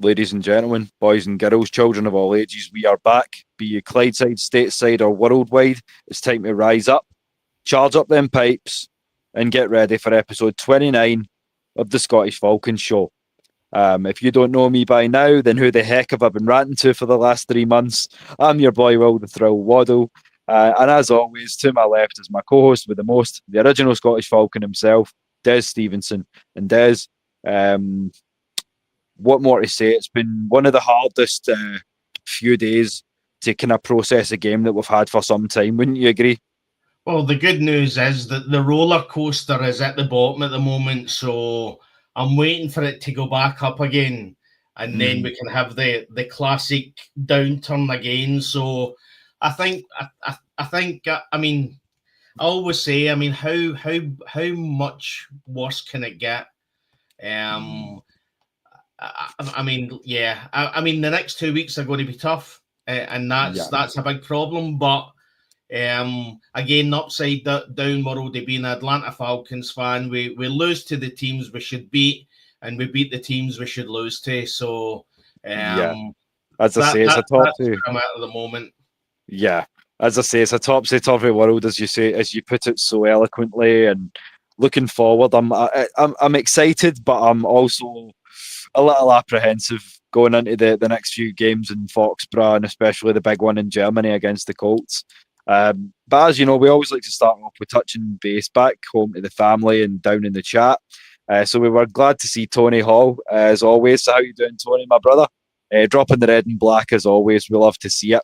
Ladies and gentlemen, boys and girls, children of all ages, we are back. Be you Clydeside, stateside, or worldwide, it's time to rise up, charge up them pipes, and get ready for episode 29 of the Scottish Falcons show. If you don't know me by now, then who the heck have I been ranting to for the last 3 months? I'm your boy, Will the Thrill Waddle. And as always, to my left is my co-host with the most, the original Scottish Falcon himself, Des Stevenson. And Des, what more to say? It's been one of the hardest few days to kind of process a game that we've had for some time. Wouldn't you agree? Well, the good news is that the roller coaster is at the bottom at the moment, so I'm waiting for it to go back up again, and then we can have the classic downturn again. So I think I mean, I always say, I mean, how much worse can it get? I mean, yeah. I mean, the next 2 weeks are going to be tough, and that's a big problem. But again, upside down world of being an Atlanta Falcons fan, we lose to the teams we should beat, and we beat the teams we should lose to. So, as I say, it's a top two. I'm at the moment. Yeah, as I say, it's a topsy-turvy world, as you say, as you put it so eloquently. And looking forward, I'm excited, but I'm also a little apprehensive going into the next few games in Foxborough, and especially the big one in Germany against the Colts. But as you know, we always like to start off with touching base back home to the family and down in the chat. So we were glad to see Tony Hall, as always. So how you doing, Tony, my brother? Dropping the red and black, as always. We love to see it.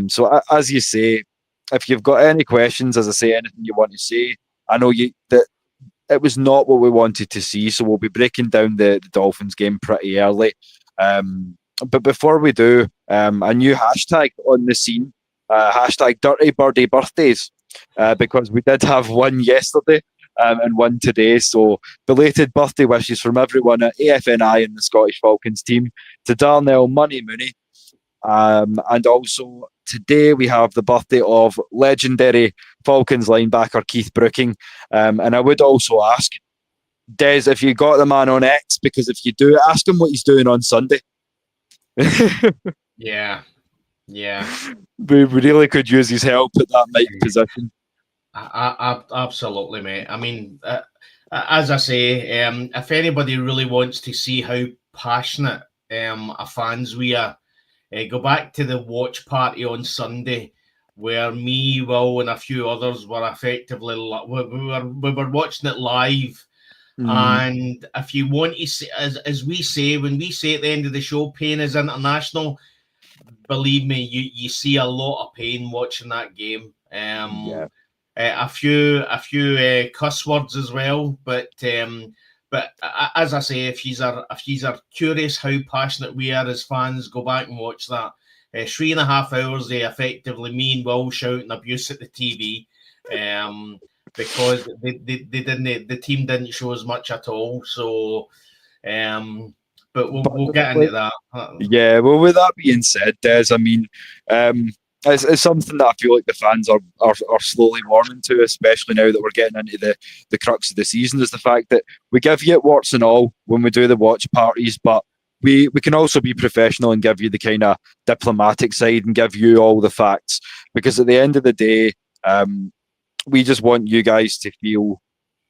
So as you say, if you've got any questions, as I say, anything you want to say, I know that it was not what we wanted to see, so we'll be breaking down the Dolphins game pretty early. But before we do, a new hashtag on the scene, hashtag Dirty Birdie Birthdays, because we did have one yesterday and one today. So belated birthday wishes from everyone at AFNI and the Scottish Falcons team to Darnell Money Mooney. And also today we have the birthday of legendary Falcons linebacker Keith Brooking. And I would also ask, Des, if you got the man on X, because if you do, ask him what he's doing on Sunday. Yeah. We really could use his help at that mic position. Absolutely, mate. I mean, as I say, if anybody really wants to see how passionate fans we are, go back to the watch party on Sunday, where me, Will, and a few others were effectively we were watching it live. And if you want to see, as we say, when we say at the end of the show, pain is international. Believe me, you see a lot of pain watching that game. A few cuss words as well, but as I say, if you are curious how passionate we are as fans, go back and watch that. 3.5 hours, they effectively, me and Will shouting abuse at the TV, because the team didn't show as much at all. So, but we'll get into that. Yeah, well, with that being said, Des, I mean, it's something that I feel like the fans are slowly warming to, especially now that we're getting into the crux of the season, is the fact that we give you warts and all when we do the watch parties, but we can also be professional and give you the kind of diplomatic side and give you all the facts, because at the end of the day, we just want you guys to feel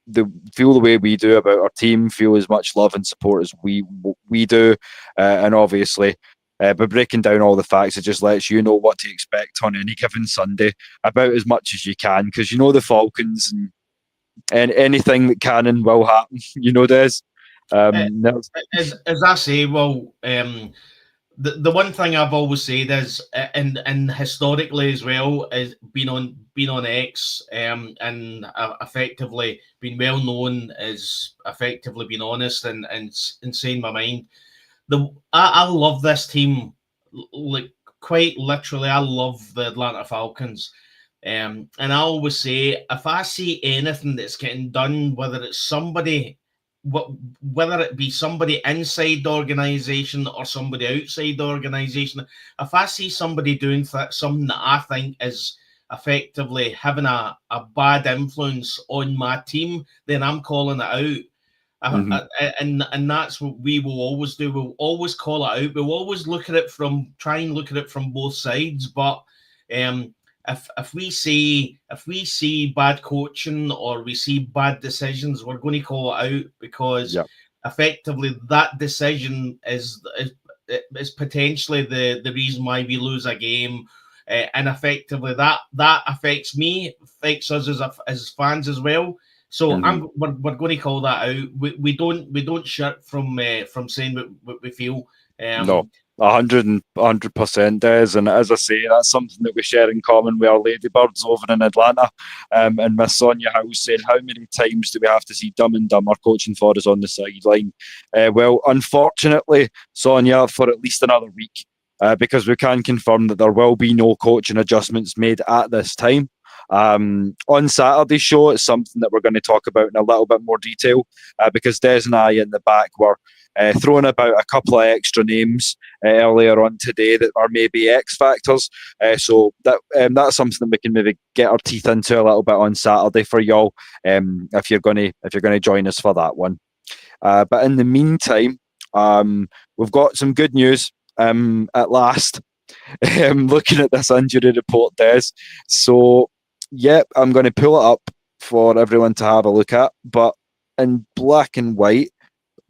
the way we do about our team, feel as much love and support as we do, and obviously by breaking down all the facts, it just lets you know what to expect on any given Sunday about as much as you can, because you know the Falcons and anything that can and will happen, you know, Des. As I say, well, the one thing I've always said is, and historically as well, is being on X, and effectively being well known as effectively being honest and saying my mind. I love this team, like quite literally. I love the Atlanta Falcons, and I always say, if I see anything that's getting done, whether it's somebody, whether it be somebody inside the organization or somebody outside the organization, if I see somebody doing something that I think is effectively having a bad influence on my team, then I'm calling it out. And that's what we will always do. We'll always call it out. We'll always try and look at it from both sides. But if we see bad coaching or we see bad decisions, we're going to call it out, because effectively that decision is potentially the reason why we lose a game. And effectively that affects me, affects us as fans as well. So we're going to call that out. We don't shirk from saying what we feel. No, 100% Des, and as I say, that's something that we share in common with our Ladybirds over in Atlanta. And Miss Sonia House said, how many times do we have to see Dumb and Dumber coaching for us on the sideline? Well, unfortunately, Sonia, for at least another week, because we can confirm that there will be no coaching adjustments made at this time. On Saturday's show, it's something that we're going to talk about in a little bit more detail, because Des and I in the back were throwing about a couple of extra names earlier on today that are maybe X factors. So that's something that we can maybe get our teeth into a little bit on Saturday for y'all, if you're going to join us for that one. But in the meantime, we've got some good news at last. Looking at this injury report, Des. So, I'm going to pull it up for everyone to have a look at. But in black and white,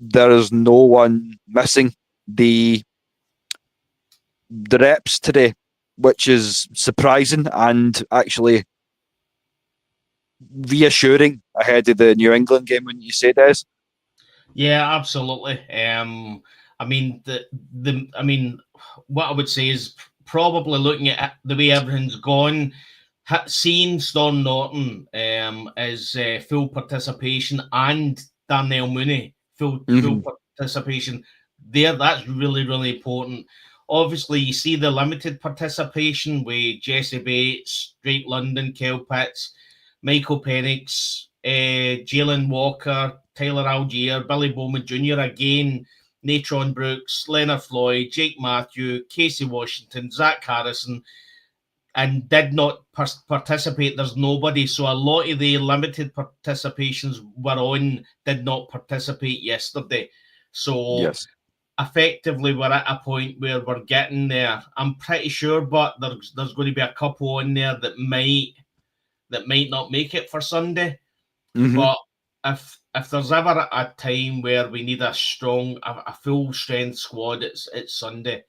there is no one missing the reps today, which is surprising and actually reassuring ahead of the New England game, wouldn't you say, Des? Yeah, absolutely. I mean, what I would say is probably looking at the way everything's gone, seeing Storm Norton as full participation and Darnell Mooney full participation there, that's really, really important. Obviously, you see the limited participation with Jesse Bates, Drake London, Kel Pitts, Michael Penix, Jalen Walker, Tyler Algier, Billy Bowman Jr. again, Natron Brooks, Leonard Floyd, Jake Matthew, Casey Washington, Zach Harrison, and did not participate. There's nobody. So a lot of the limited participations did not participate yesterday. So effectively, we're at a point where we're getting there. I'm pretty sure, but there's going to be a couple on there that might not make it for Sunday. But if there's ever a time where we need a full strength squad, it's Sunday.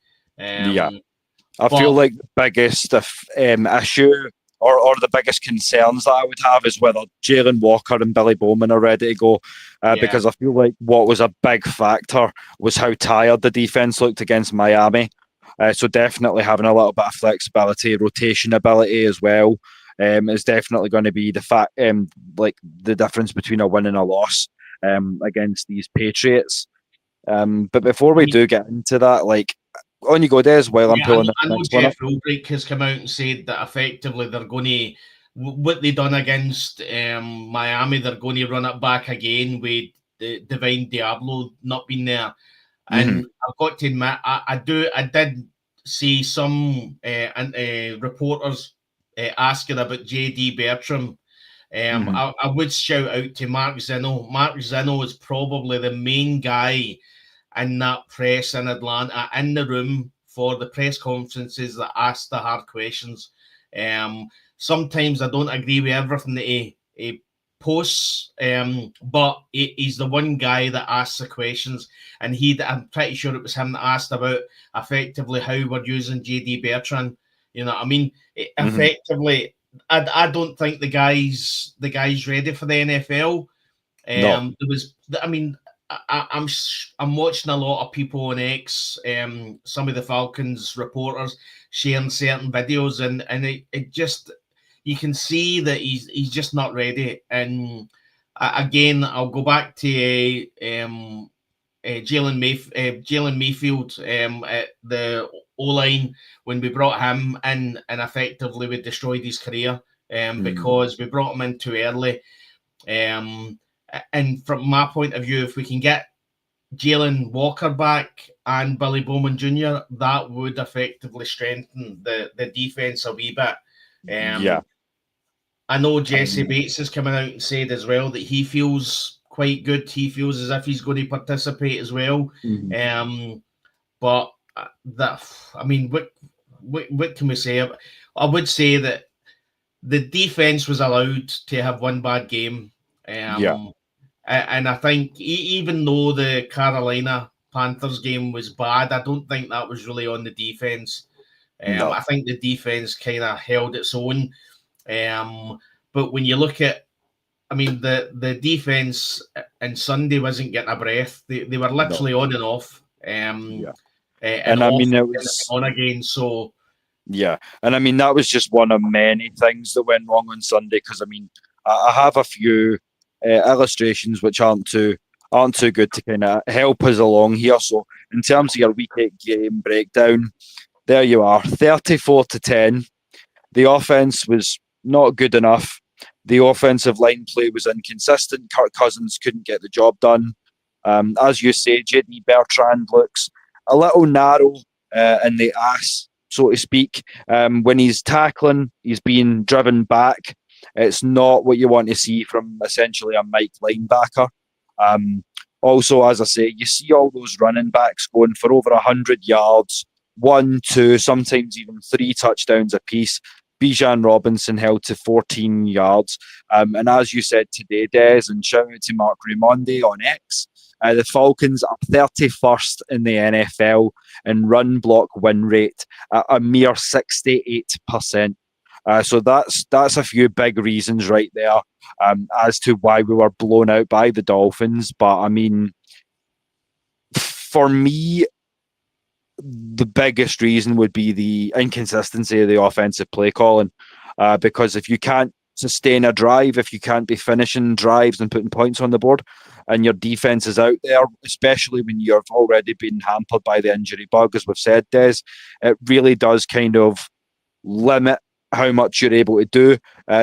I feel like the biggest issue or the biggest concerns that I would have is whether Jalen Walker and Billy Bowman are ready to go, because I feel like what was a big factor was how tired the defense looked against Miami. So definitely having a little bit of flexibility, rotation ability as well, is definitely going to be the fact, like the difference between a win and a loss against these Patriots. But before we do get into that, like, on you go, Des, while I'm pulling I know Jeff Ulbrich has come out and said that effectively they're going to, what they done against Miami, they're going to run it back again with the Divine Diablo not being there. And I've got to admit, I did see some reporters asking about JD Bertram. I would shout out to Mark Zeno. Mark Zeno is probably the main guy in that press in Atlanta, in the room for the press conferences that ask the hard questions. Sometimes I don't agree with everything that he posts, but he's the one guy that asks the questions, and I'm pretty sure it was him that asked about effectively how we're using JD Bertrand. You know what I mean? Effectively, I don't think the guy's ready for the NFL. No. I'm watching a lot of people on X, some of the Falcons reporters sharing certain videos, and it just, you can see that he's just not ready. And again, I'll go back to Jalen Mayfield at the O-line when we brought him in, and effectively we destroyed his career because we brought him in too early. And from my point of view, if we can get Jalen Walker back and Billy Bowman Jr., that would effectively strengthen the defense a wee bit. I know Jesse Bates is coming out and said as well that he feels quite good. He feels as if he's going to participate as well. But I mean, what can we say? I would say that the defense was allowed to have one bad game. And I think even though the Carolina Panthers game was bad, I don't think that was really on the defense. No. I think the defense kind of held its own. But when you look at, I mean, the defense on Sunday wasn't getting a breath. They were literally on and off. And I off mean, it and was on again. So and I mean that was just one of many things that went wrong on Sunday. Because I mean, I have a few illustrations which aren't too good to kind of help us along here. So in terms of your week 8 game breakdown, there you are, 34-10. The offense was not good enough. The offensive line play was inconsistent. Kirk Cousins couldn't get the job done. As you say, JD Bertrand looks a little narrow in the ass, so to speak. When he's tackling, he's being driven back. It's not what you want to see from essentially a Mike linebacker. Also, as I say, you see all those running backs going for over 100 yards, 1, 2, sometimes even 3 touchdowns apiece. Bijan Robinson held to 14 yards. And as you said today, Des, and shout out to Mark Raimondi on X, the Falcons are 31st in the NFL in run block win rate at a mere 68%. So that's a few big reasons right there as to why we were blown out by the Dolphins. But I mean, for me, the biggest reason would be the inconsistency of the offensive play calling. Because if you can't sustain a drive, if you can't be finishing drives and putting points on the board, and your defense is out there, especially when you've already been hampered by the injury bug, as we've said, Des, it really does kind of limit how much you're able to do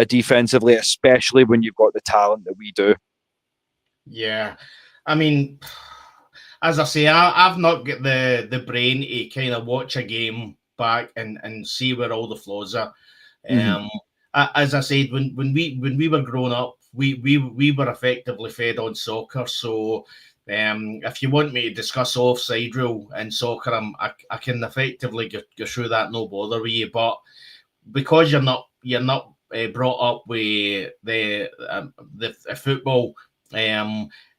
defensively, especially when you've got the talent that we do. Yeah, I mean, as I say, I've not got the brain to kind of watch a game back and see where all the flaws are. As I said, when we were growing up, we were effectively fed on soccer. So if you want me to discuss offside rule in soccer, I can effectively go through that, no bother with you. But because you're not brought up with the football,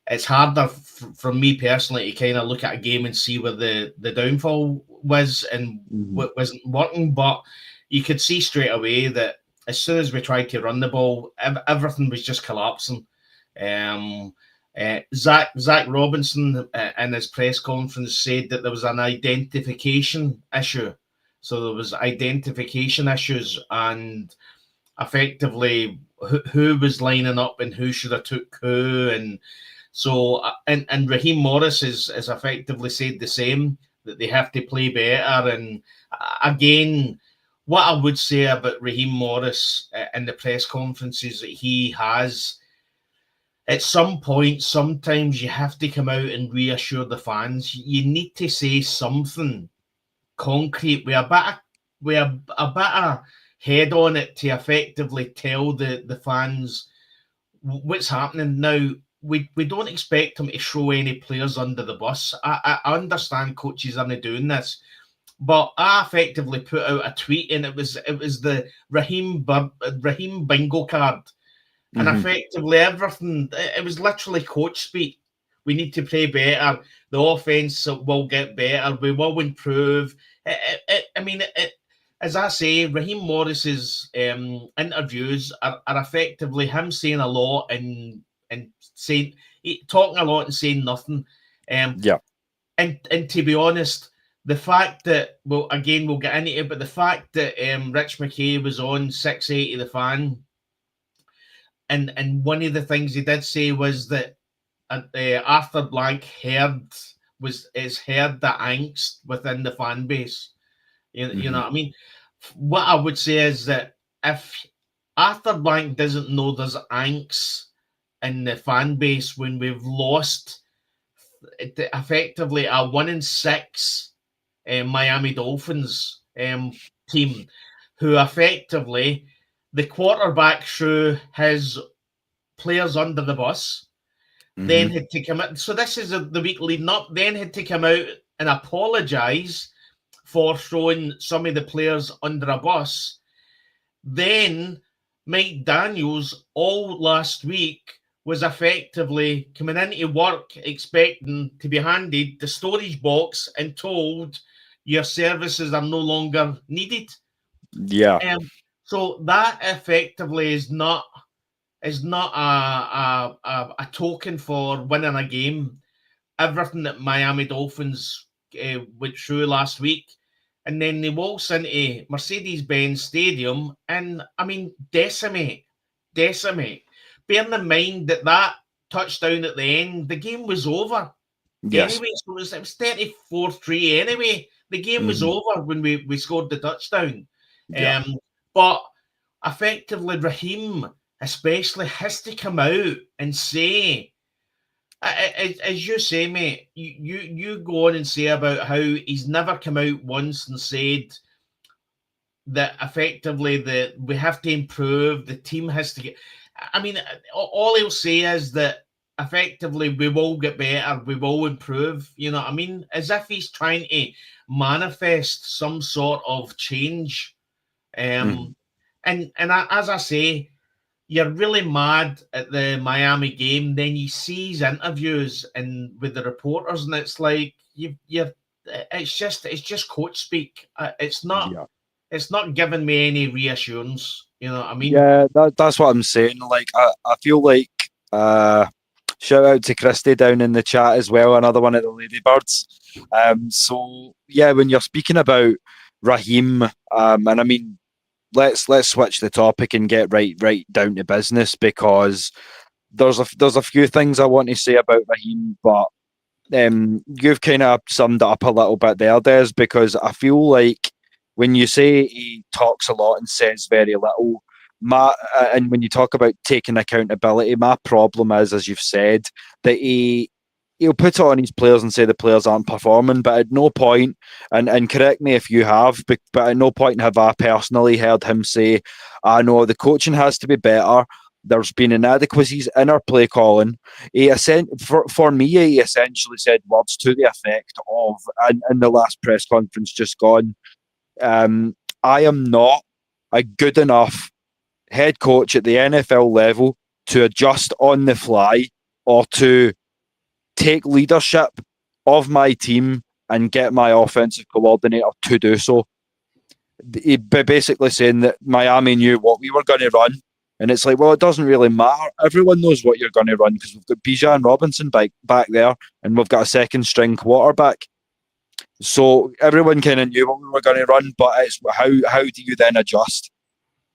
it's harder for me personally to kind of look at a game and see where the downfall was and what wasn't working. But you could see straight away that as soon as we tried to run the ball, everything was just collapsing. Zach Robinson in his press conference said that there was an identification issue. So there was identification issues, and effectively who was lining up and who should have took who. And so, and Raheem Morris is effectively said the same, that they have to play better. And again, what I would say about Raheem Morris in the press conferences that he has, at some point, sometimes you have to come out and reassure the fans. You need to say something concrete with a bit of head on it to effectively tell the fans what's happening. Now, we don't expect him to throw any players under the bus. I understand coaches aren't doing this, but I effectively put out a tweet, and it was the Raheem bingo card, and effectively everything. It was literally coach speak. We need to play better. The offense will get better. We will improve. I mean, as I say, Raheem Morris's interviews are effectively him saying a lot and saying, talking a lot and saying nothing. And to be honest, the fact that, well, again, we'll get into it, but the fact that Rich McKay was on 680 The Fan, and one of the things he did say was that Arthur Blank heard the angst within the fan base. You know what I mean? What I would say is that if Arthur Blank doesn't know there's angst in the fan base when we've lost effectively a 1-6 Miami Dolphins team, who effectively the quarterback threw his players under the bus. then had to come out. So this is the week leading up. Then had to come out and apologise for throwing some of the players under a bus. Then Mike Daniels all last week was effectively coming into work expecting to be handed the storage box and told your services are no longer needed. Yeah. So that effectively is not a token for winning a game. Everything that Miami Dolphins went through last week, and then they waltz into Mercedes-Benz Stadium and, I mean, decimate. Bearing in mind that touchdown at the end, the game was over. Yes. Anyway, so it was 34-3 anyway. The game was over when we scored the touchdown. Yeah. But effectively, Raheem especially has to come out and say, as you say, mate, you go on and say about how he's never come out once and said that effectively that we have to improve, the team has to get. I mean, all he'll say is that effectively we will get better, we will improve. You know what I mean? As if he's trying to manifest some sort of change. And as I say, you're really mad at the Miami game. Then you see his interviews and with the reporters, and it's like it's just coach speak. It's not giving me any reassurance. You know what I mean? Yeah, that's what I'm saying. Like, I feel like shout out to Christy down in the chat as well, another one of the Ladybirds. So yeah, when you're speaking about Raheem, and I mean, let's switch the topic and get right down to business, because there's a few things I want to say about Raheem, but you've kind of summed it up a little bit there, Des, because I feel like when you say he talks a lot and says very little, and when you talk about taking accountability, my problem is, as you've said, that he'll put it on his players and say the players aren't performing, but at no point, and correct me if you have, but at no point have I personally heard him say, I know the coaching has to be better, there's been inadequacies in our play calling. For me, he essentially said words to the effect of, in the last press conference just gone, I am not a good enough head coach at the NFL level to adjust on the fly or to take leadership of my team and get my offensive coordinator to do so. He basically saying that Miami knew what we were going to run, and it's like, well, it doesn't really matter. Everyone knows what you're going to run because we've got Bijan Robinson back there, and we've got a second string quarterback. So everyone kind of knew what we were going to run, but it's how do you then adjust?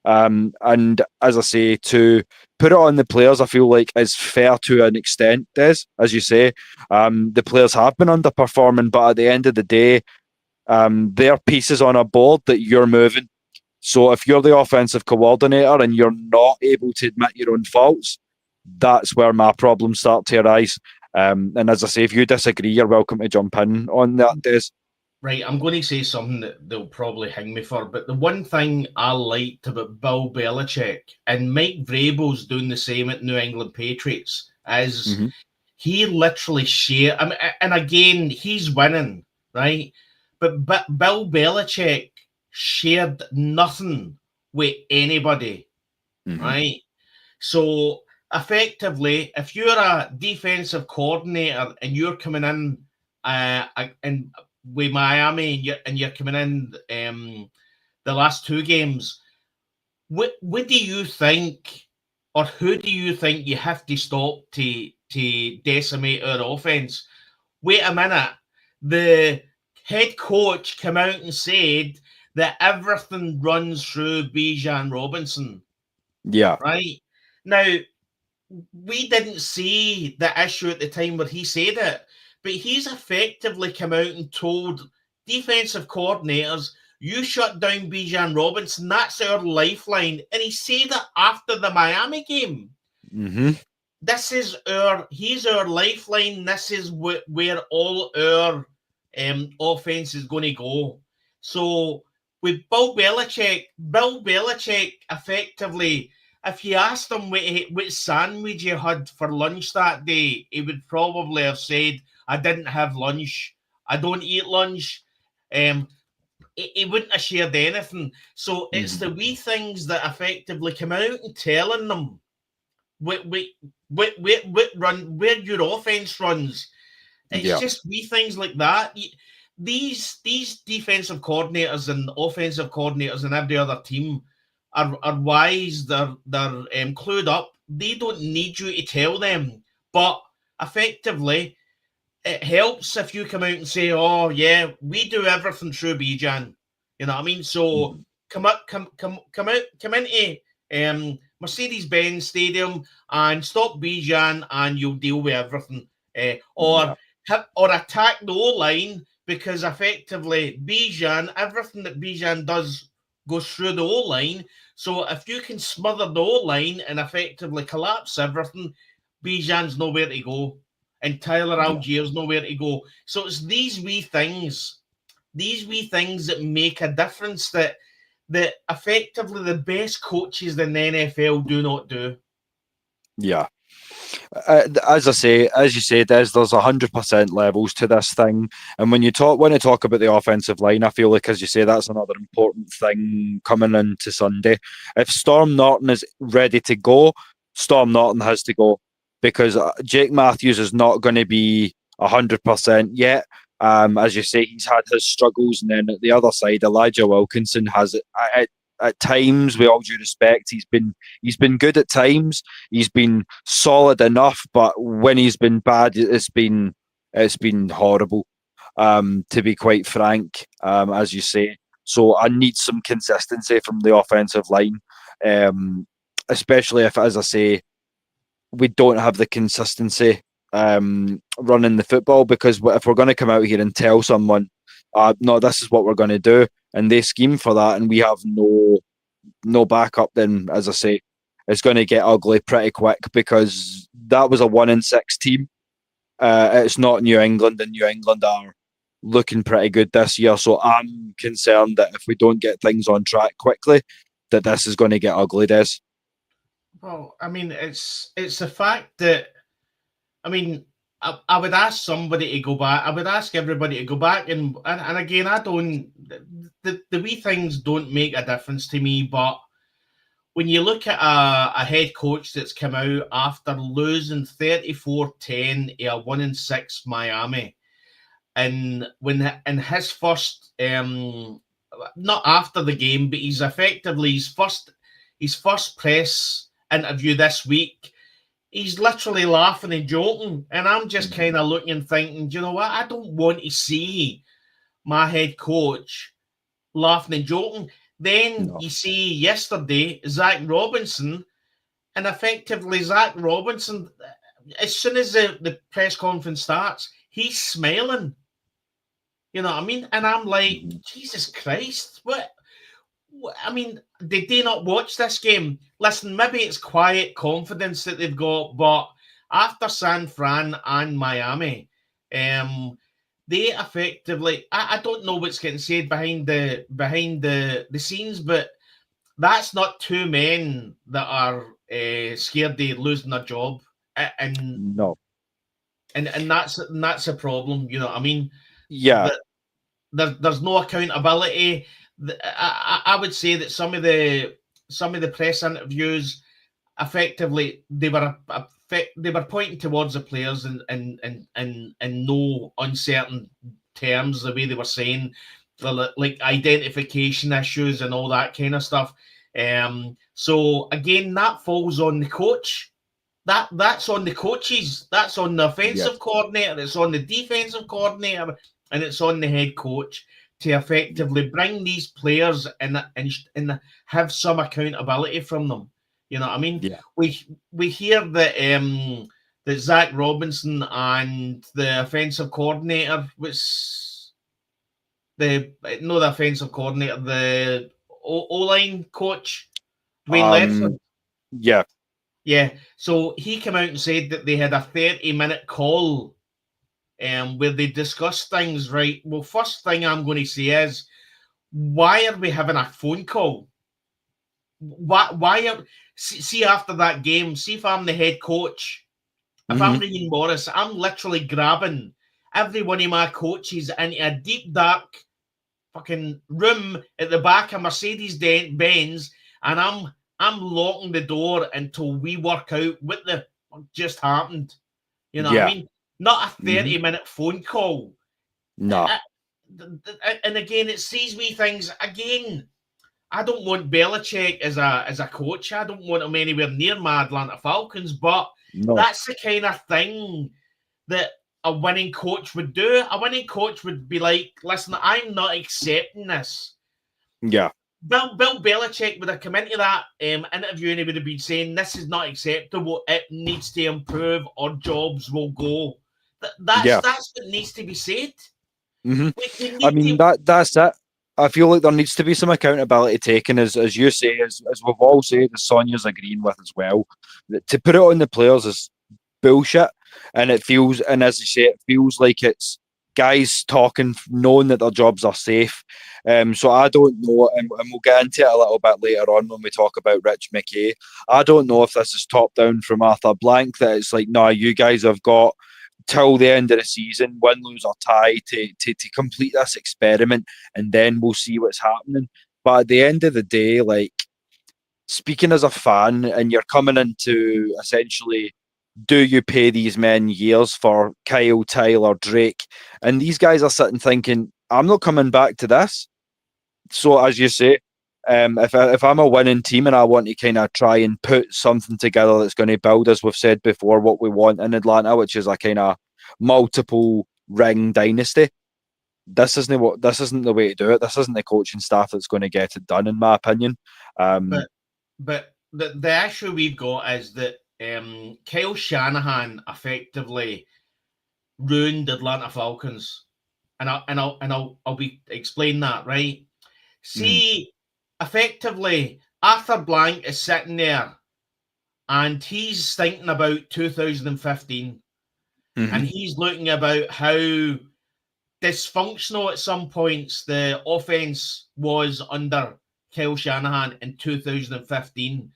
And as I say, to put it on the players, I feel like is fair to an extent, Des, as you say. The players have been underperforming, but at the end of the day, they're pieces on a board that you're moving. So if you're the offensive coordinator and you're not able to admit your own faults, that's where my problems start to arise. And as I say, if you disagree, you're welcome to jump in on that, Des. Right, I'm going to say something that they'll probably hang me for, but the one thing I liked about Bill Belichick, and Mike Vrabel's doing the same at New England Patriots, is he literally shared, I mean, and again, he's winning, right? But Bill Belichick shared nothing with anybody, right? So effectively, if you're a defensive coordinator and you're coming in and with Miami and you're coming in the last two games, what do you think, or who do you think you have to stop to decimate our offense? Wait a minute. The head coach came out and said that everything runs through Bijan Robinson. Yeah. Right? Now, we didn't see the issue at the time where he said it, but he's effectively come out and told defensive coordinators, you shut down Bijan Robinson, that's our lifeline. And he said that after the Miami game. He's our lifeline. This is where all our offense is going to go. So with Bill Belichick effectively if you asked him what sandwich you had for lunch that day, he would probably have said, "I didn't have lunch. I don't eat lunch." He wouldn't have shared anything. So it's the wee things that effectively come out and telling them what run where your offense runs. It's just wee things like that. These defensive coordinators and offensive coordinators and every other team are wise. They're clued up. They don't need you to tell them. But effectively, it helps if you come out and say, "Oh yeah, we do everything through Bijan." You know what I mean? So come into Mercedes-Benz Stadium and stop Bijan, and you'll deal with everything. Or attack the O-line, because effectively everything that Bijan does goes through the O-line. So if you can smother the O-line and effectively collapse everything, Bijan's nowhere to go. And Tyler Allgeier's nowhere to go. So it's these wee things that make a difference that effectively the best coaches in the NFL do not do. Yeah. As I say, as you say, there's 100% levels to this thing. And when you talk about the offensive line, I feel like, as you say, that's another important thing coming into Sunday. If Storm Norton is ready to go, Storm Norton has to go, because Jake Matthews is not going to be 100% yet. As you say, he's had his struggles, and then at the other side, Elijah Wilkinson has it. At times, with all due respect, he's been good at times. He's been solid enough, but when he's been bad, it's been horrible. To be quite frank, as you say. So I need some consistency from the offensive line, especially if, as I say, we don't have the consistency running the football, because if we're going to come out here and tell someone, no, this is what we're going to do, and they scheme for that, and we have no backup, then, as I say, it's going to get ugly pretty quick, because that was a 1-6 team. It's not New England, and New England are looking pretty good this year. So I'm concerned that if we don't get things on track quickly, that this is going to get ugly, Des. Well, I mean, it's the fact that, I mean, I would ask somebody to go back. I would ask everybody to go back, and again, I don't. The wee things don't make a difference to me. But when you look at a head coach that's come out after losing 34-10 to a 1-6 Miami, and in his first, not after the game, but he's effectively his first press interview this week, he's literally laughing and joking. And I'm just kind of looking and thinking, do you know what? I don't want to see my head coach laughing and joking. Then you see yesterday, Zach Robinson, and effectively Zach Robinson, as soon as the press conference starts, he's smiling. You know what I mean? And I'm like, Jesus Christ, what? I mean, did they not watch this game? Listen, maybe it's quiet confidence that they've got, but after San Fran and Miami, they effectively, I don't know what's getting said behind the scenes, but that's not two men that are scared of losing their job, and No. and that's a problem. You know what I mean? Yeah. There's no accountability. I would say that some of the press interviews, effectively, they were pointing towards the players and no uncertain terms, the way they were saying, like identification issues and all that kind of stuff. So again, that falls on the coach. That's on the coaches. That's on the offensive coordinator. It's on the defensive coordinator, and it's on the head coach to effectively bring these players and have some accountability from them. You know what I mean? Yeah. We hear that Zach Robinson and the offensive coordinator the offensive coordinator, the O-line coach, Wayne Ledford. Yeah. Yeah. So he came out and said that they had a 30-minute call where they discussed things, right? Well, first thing I'm going to say is, why are we having a phone call? see after that game, see if I'm the head coach, if I'm Ian Morris, I'm literally grabbing every one of my coaches into a deep, dark fucking room at the back of Mercedes-Benz, and I'm locking the door until we work out what the fuck just happened. You know what I mean? Not a 30-minute phone call. No. And again, it sees me things again. I don't want Belichick as a coach. I don't want him anywhere near my Atlanta Falcons, but that's the kind of thing that a winning coach would do. A winning coach would be like, listen, I'm not accepting this. Yeah. Bill Belichick would have come into that interview and he would have been saying, this is not acceptable. It needs to improve or jobs will go. That's what needs to be said. I mean, that's it. I feel like there needs to be some accountability taken, as you say, as we've all said, as Sonia's agreeing with as well. To put it on the players is bullshit, and it feels, and as you say, it feels like it's guys talking, knowing that their jobs are safe. So I don't know, and we'll get into it a little bit later on when we talk about Rich McKay. I don't know if this is top down from Arthur Blank, that it's like, no, you guys have got till the end of the season, win, lose or tie, to complete this experiment, and then we'll see what's happening. But at the end of the day, like, speaking as a fan, and you're coming into essentially, do you pay these men years for Kyle, Tyler, Drake? And these guys are sitting thinking, I'm not coming back to this. So as you say, if I'm a winning team and I want to kind of try and put something together that's going to build, as we've said before, what we want in Atlanta, which is a kind of multiple ring dynasty, this isn't the way to do it. This isn't the coaching staff that's going to get it done, in my opinion. But the issue we've got is that Kyle Shanahan effectively ruined Atlanta Falcons, and I'll be explain that, right. See, effectively, Arthur Blank is sitting there, and he's thinking about 2015, and he's looking about how dysfunctional at some points the offense was under Kyle Shanahan in 2015.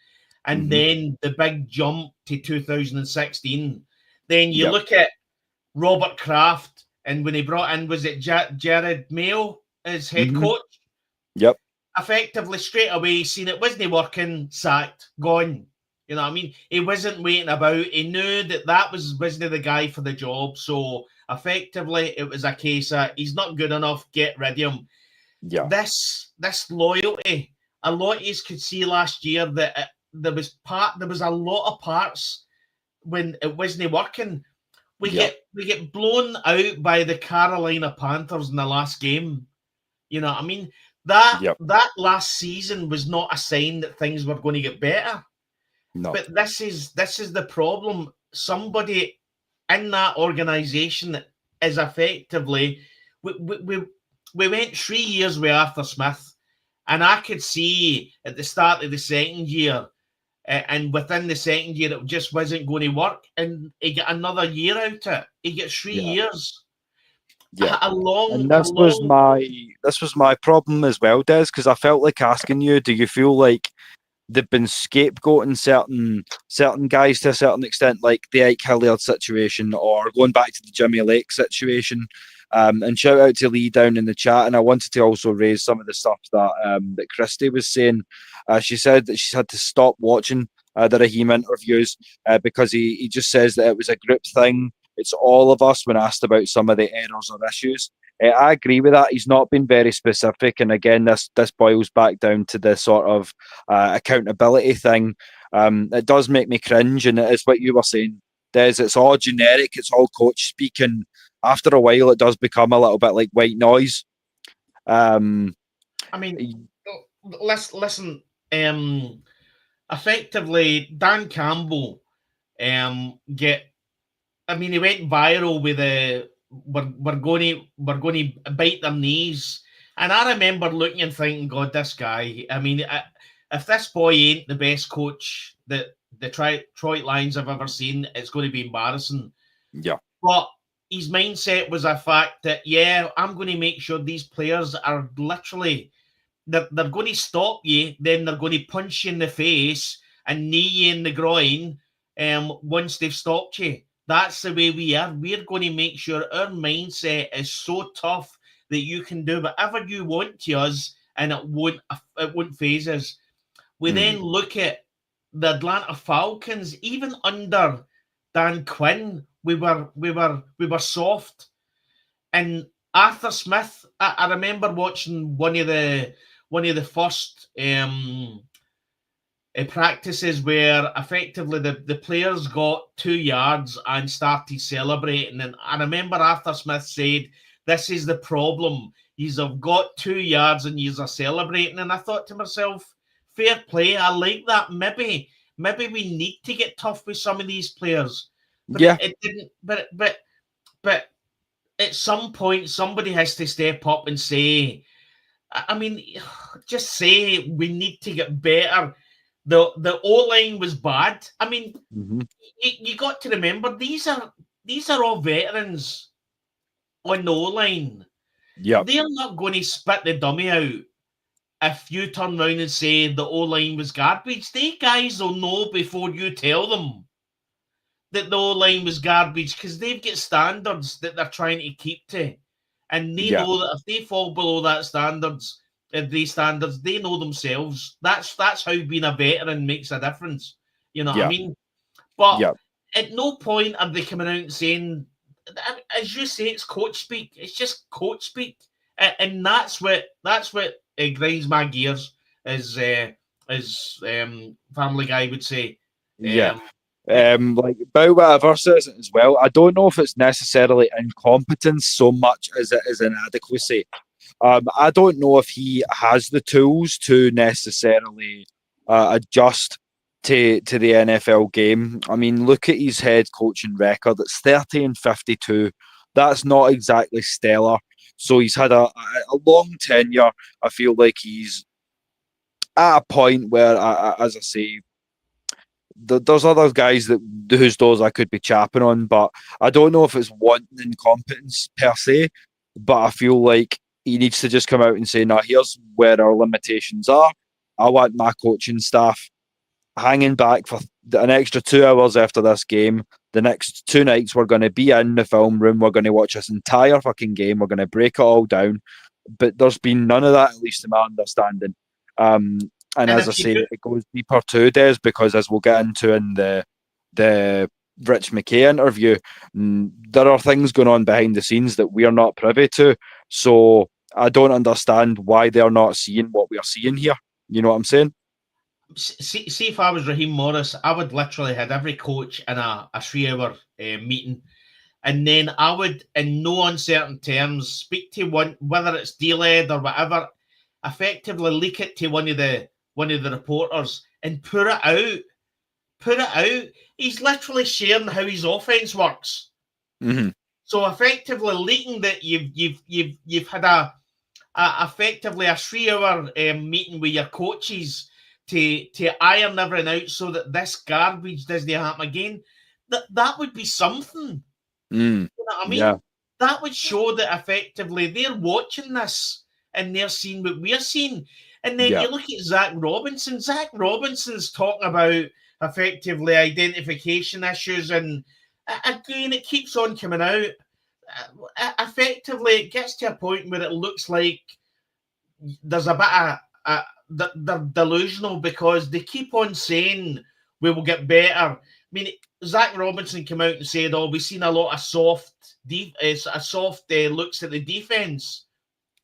And then the big jump to 2016. Then you look at Robert Kraft, and when he brought in, was it Jared Mayo as head coach? Yep. Effectively, straight away, seen it wasn't working, sacked, gone. You know what I mean? He wasn't waiting about. He knew that wasn't the guy for the job. So effectively, it was a case of he's not good enough, get rid of him. Yeah. This loyalty, a lot of you could see last year that there was a lot of parts when it wasn't working. We get blown out by the Carolina Panthers in the last game. You know what I mean? That last season was not a sign that things were going to get better. No. But this is the problem. Somebody in that organization is effectively we went 3 years with Arthur Smith, and I could see at the start of the second year, and within the second year, it just wasn't going to work. And he got another year out of it. He gets 3 years. Yeah, this was my problem as well, Des, because I felt like asking you, do you feel like they've been scapegoating certain guys to a certain extent, like the Ike Hilliard situation, or going back to the Jimmy Lake situation? And shout out to Lee down in the chat. And I wanted to also raise some of the stuff that Christy was saying. She said that she's had to stop watching the Raheem interviews because he just says that it was a group thing. It's all of us when asked about some of the errors or issues. I agree with that. He's not been very specific. And again, this boils back down to the sort of accountability thing. It does make me cringe. And it is what you were saying, Des. It's all generic. It's all coach speak. And after a while, it does become a little bit like white noise. I mean, listen. Effectively, Dan Campbell he went viral with we're going to bite their knees, and I remember looking and thinking, God, this guy. I mean, if this boy ain't the best coach that the Detroit Lions have ever seen, it's going to be embarrassing. Yeah, but his mindset was a fact that I'm going to make sure these players are literally they're going to stop you, then they're going to punch you in the face, and knee you in the groin once they've stopped you. That's the way we are. We're going to make sure our mindset is so tough that you can do whatever you want to us, and it won't phase us. We then look at the Atlanta Falcons. Even under Dan Quinn, we were soft. And Arthur Smith, I remember watching one of the first practices where effectively the players got 2 yards and started celebrating. And I remember Arthur Smith said, "This is the problem. Yous have got 2 yards and yous are celebrating." And I thought to myself, fair play. I like that. Maybe we need to get tough with some of these players. But it didn't. But at some point, somebody has to step up and say, I mean, just say we need to get better. The O-line was bad. I mean, you got to remember these are all veterans on the O-line. Yeah, They're not going to spit the dummy out if you turn around and say the O-line was garbage. They guys will know before you tell them that the O-line was garbage, because they've got standards that they're trying to keep to. And they know that if they fall below these standards, they know themselves. That's how being a veteran makes a difference. You know what I mean? But at no point are they coming out and saying, as you say, it's coach speak. It's just coach speak. And that's what grinds my gears, as Family Guy would say. Like Bow Whatever says it as well. I don't know if it's necessarily incompetence so much as it is inadequacy. I don't know if he has the tools to necessarily adjust to the NFL game. I mean, look at his head coaching record. It's 30-52. That's not exactly stellar. So he's had a long tenure. I feel like he's at a point where, as I say, there's other guys whose doors I could be chapping on, but I don't know if it's wanting incompetence per se, but I feel like he needs to just come out and say, "No, here's where our limitations are. I want my coaching staff hanging back for an extra 2 hours after this game. The next 2 nights we're going to be in the film room. We're going to watch this entire fucking game. We're going to break it all down." But there's been none of that, at least in my understanding. And as I say, it goes deeper too, Des, because as we'll get into in the Rich McKay interview, there are things going on behind the scenes that we are not privy to. So I don't understand why they're not seeing what we are seeing here. You know what I'm saying? See, if I was Raheem Morris, I would literally had every coach in a 3-hour meeting. And then I would, in no uncertain terms, speak to one, whether it's D-led or whatever, effectively leak it to one of the reporters and put it out. Put it out. He's literally sharing how his offense works. So effectively leaking that you've had effectively a 3-hour meeting with your coaches to iron everything out so that this garbage doesn't happen again. That would be something. You know what I mean? Yeah. That would show that effectively they're watching this and they're seeing what we're seeing. And then you look at Zach Robinson. Zach Robinson's talking about effectively identification issues, and again, it keeps on coming out. Effectively, it gets to a point where it looks like there's a bit of they're delusional, because they keep on saying we will get better. I mean, Zach Robinson came out and said, "Oh, we've seen a lot of soft looks at the defense,"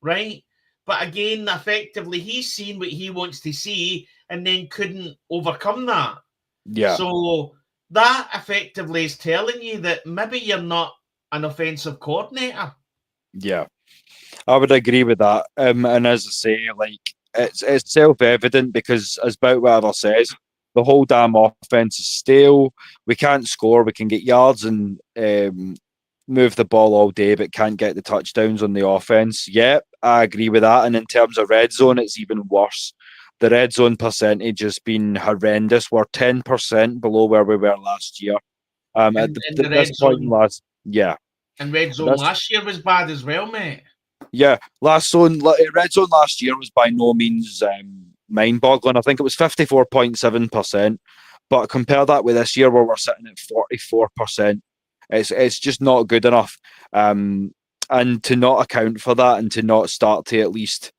right? But again, effectively, he's seen what he wants to see and then couldn't overcome that. Yeah. So that effectively is telling you that maybe you're not an offensive coordinator. Yeah, I would agree with that. And as I say, like it's self-evident, because as Boutwather says, the whole damn offense is stale. We can't score. We can get yards and move the ball all day, but can't get the touchdowns on the offense. Yep, I agree with that. And in terms of red zone, it's even worse. The red zone percentage has been horrendous. We're 10% below where we were last year. At this point last, yeah. And red zone last year was bad as well, mate. Yeah, red zone last year was by no means mind-boggling. I think it was 54.7%, but compare that with this year where we're sitting at 44%. It's just not good enough. And to not account for that and to not start to at least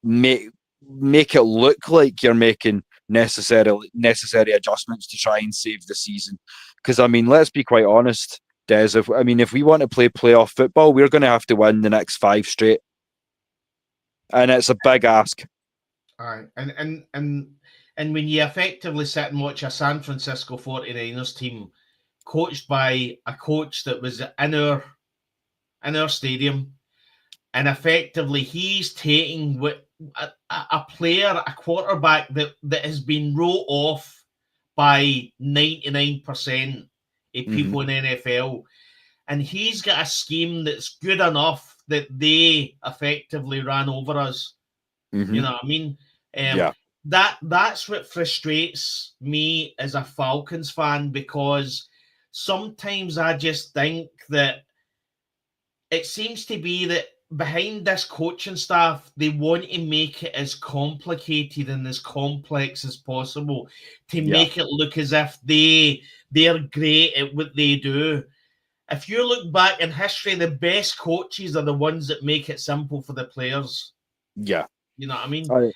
make it look like you're making necessary adjustments to try and save the season. Because I mean, let's be quite honest, Des. If we want to play playoff football, we're going to have to win the next 5 straight, and it's a big ask. Aye, and when you effectively sit and watch a San Francisco 49ers team coached by a coach that was in our stadium, and effectively he's taking what a player, a quarterback that has been wrote off by 99% of people in NFL, and he's got a scheme that's good enough that they effectively ran over us. You know what I mean? Yeah. That's what frustrates me as a Falcons fan, because sometimes I just think that it seems to be that behind this coaching staff, they want to make it as complicated and as complex as possible to make it look as if they're great at what they do. If you look back in history, the best coaches are the ones that make it simple for the players. Yeah. You know what I mean? I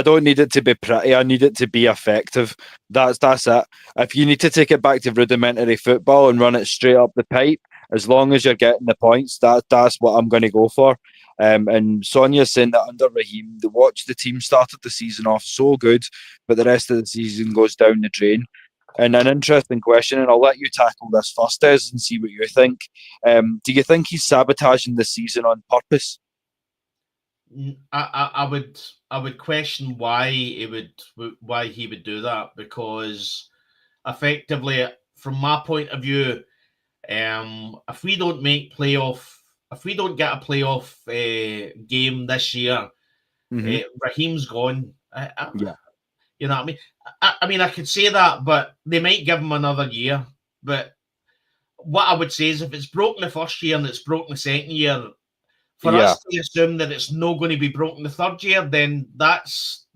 don't need it to be pretty. I need it to be effective. That's it. If you need to take it back to rudimentary football and run it straight up the pipe, as long as you're getting the points, that's what I'm going to go for. And Sonia's saying that under Raheem, the team started the season off so good, but the rest of the season goes down the drain. And an interesting question, and I'll let you tackle this first, Des, and see what you think. Do you think he's sabotaging the season on purpose? I would question why he would do that, because effectively, from my point of view, if we don't get a playoff game this year, Raheem's gone. You know what I mean? I mean, I could say that, but they might give him another year. But what I would say is, if it's broken the first year and it's broken the second year, for us to assume that it's not going to be broken the third year, then that's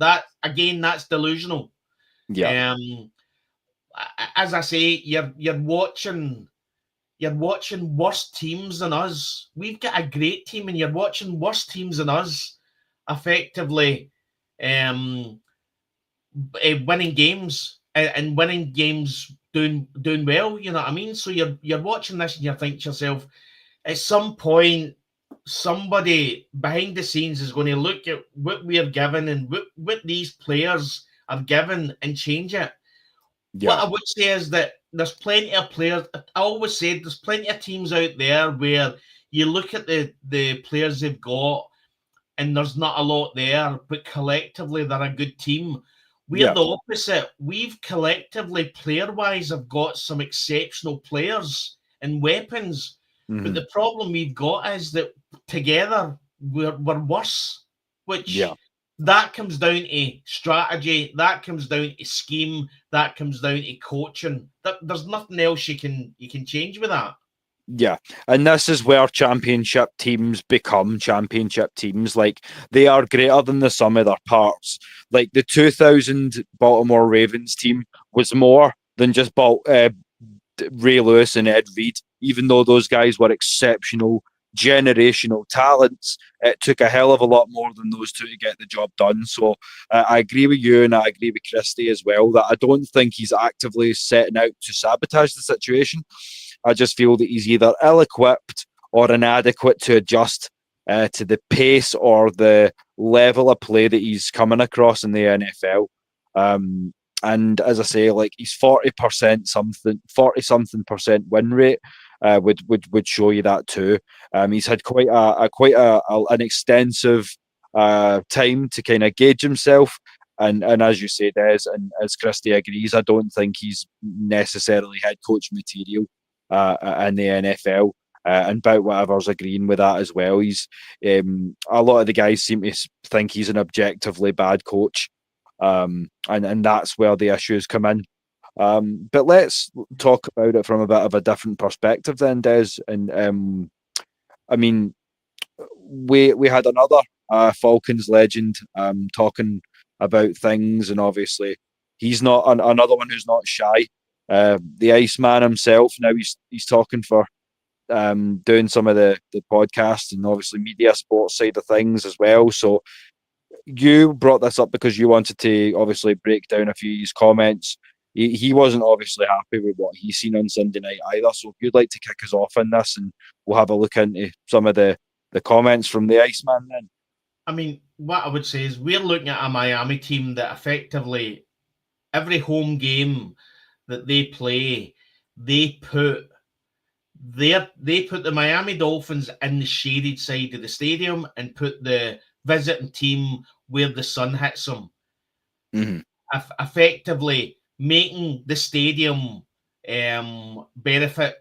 delusional. Yeah. As I say, you're watching worse teams than us. We've got a great team, and you're watching worse teams than us effectively winning games and winning games doing well. You know what I mean? So you're watching this and you think to yourself, at some point, somebody behind the scenes is going to look at what we are given and what these players are given and change it. What I would say is that there's plenty of players. I always said there's plenty of teams out there where you look at the players they've got and there's not a lot there, but collectively they're a good team. We're the opposite. We've collectively, player-wise, have got some exceptional players and weapons. But the problem we've got is that together we're worse, which that comes down to strategy, that comes down to scheme, that comes down to coaching. There's nothing else you can change with that. Yeah, and this is where championship teams become championship teams. Like, they are greater than the sum of their parts. Like, the 2000 Baltimore Ravens team was more than just Ray Lewis and Ed Reed. Even though those guys were exceptional, generational talents, it took a hell of a lot more than those two to get the job done. So I agree with you, and I agree with Christie as well, that I don't think he's actively setting out to sabotage the situation. I just feel that he's either ill-equipped or inadequate to adjust to the pace or the level of play that he's coming across in the NFL. And as I say, like, he's 40% something win rate would show you that too. He's had quite an extensive time to kind of gauge himself. And as you say, Des, and as Christie agrees, I don't think he's necessarily head coach material in the NFL. And Bout Whatever's agreeing with that as well. He's a lot of the guys seem to think he's an objectively bad coach. And that's where the issues come in. But let's talk about it from a bit of a different perspective then, Des. And I mean, we had another Falcons legend talking about things, and obviously he's not another one who's not shy. The Iceman himself, now he's talking for doing some of the podcast and obviously media sports side of things as well. So you brought this up because you wanted to obviously break down a few of his comments. He wasn't obviously happy with what he's seen on Sunday night either. So if you'd like to kick us off on this, and we'll have a look into some of the comments from the Iceman then. I mean, what I would say is we're looking at a Miami team that effectively every home game that they play, they put the Miami Dolphins in the shaded side of the stadium and put the visiting team where the sun hits them. Mm-hmm. Effectively making the stadium benefit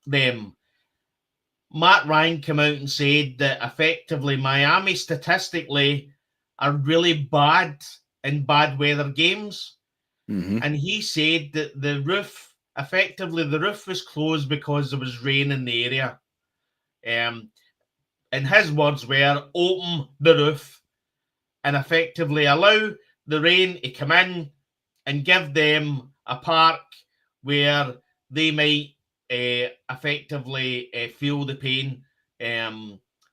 them. Matt Ryan came out and said that effectively Miami statistically are really bad in bad weather games. Mm-hmm. And he said that the roof was closed because there was rain in the area. And his words were, open the roof and effectively allow the rain to come in and give them a park where they might effectively feel the pain.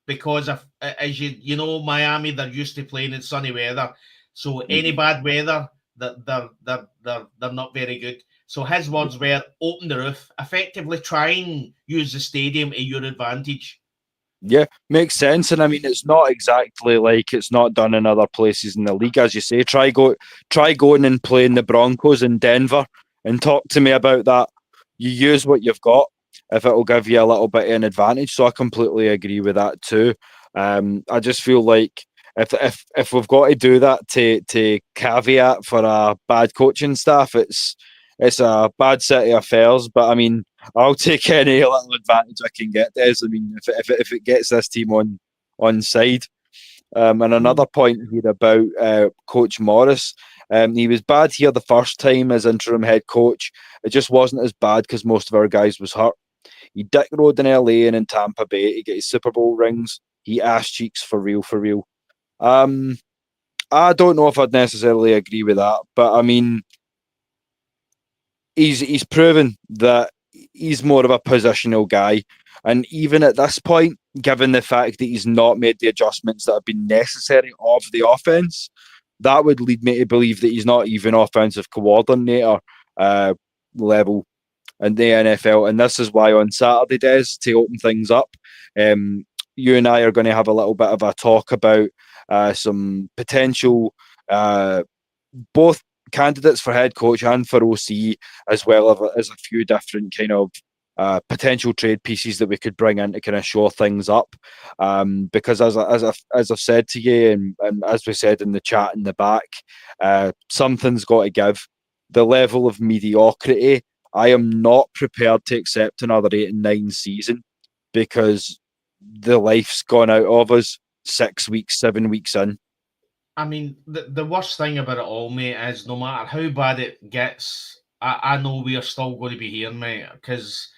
Because as you know, Miami, they're used to playing in sunny weather. So any bad weather, they're not very good. So his words were, open the roof, effectively try and use the stadium to your advantage. Yeah, makes sense. And I mean, it's not exactly like it's not done in other places in the league, as you say. Try going and playing the Broncos in Denver and talk to me about that. You use what you've got if it'll give you a little bit of an advantage. So I completely agree with that too. I just feel like if we've got to do that to caveat for a bad coaching staff, it's a bad set of affairs. But I mean, I'll take any little advantage I can get. Des, I mean, if it gets this team on side. And another point here about Coach Morris. He was bad here the first time as interim head coach. It just wasn't as bad because most of our guys was hurt. He dick rode in LA and in Tampa Bay to get his Super Bowl rings. He ass cheeks for real, for real. I don't know if I'd necessarily agree with that, but I mean, he's proven that he's more of a positional guy. And even at this point, given the fact that he's not made the adjustments that have been necessary of the offense, that would lead me to believe that he's not even offensive coordinator level in the NFL. And this is why on Saturday, Des, to open things up, you and I are going to have a little bit of a talk about some potential both candidates for head coach and for OC, as well as a few different kind of potential trade pieces that we could bring in to kind of shore things up. Because as I've said to you, and as we said in the chat in the back, something's got to give. The level of mediocrity, I am not prepared to accept another 8-9 season because the life's gone out of us 6 weeks, 7 weeks in. I mean, the worst thing about it all, mate, is no matter how bad it gets, I know we are still going to be here, mate. Because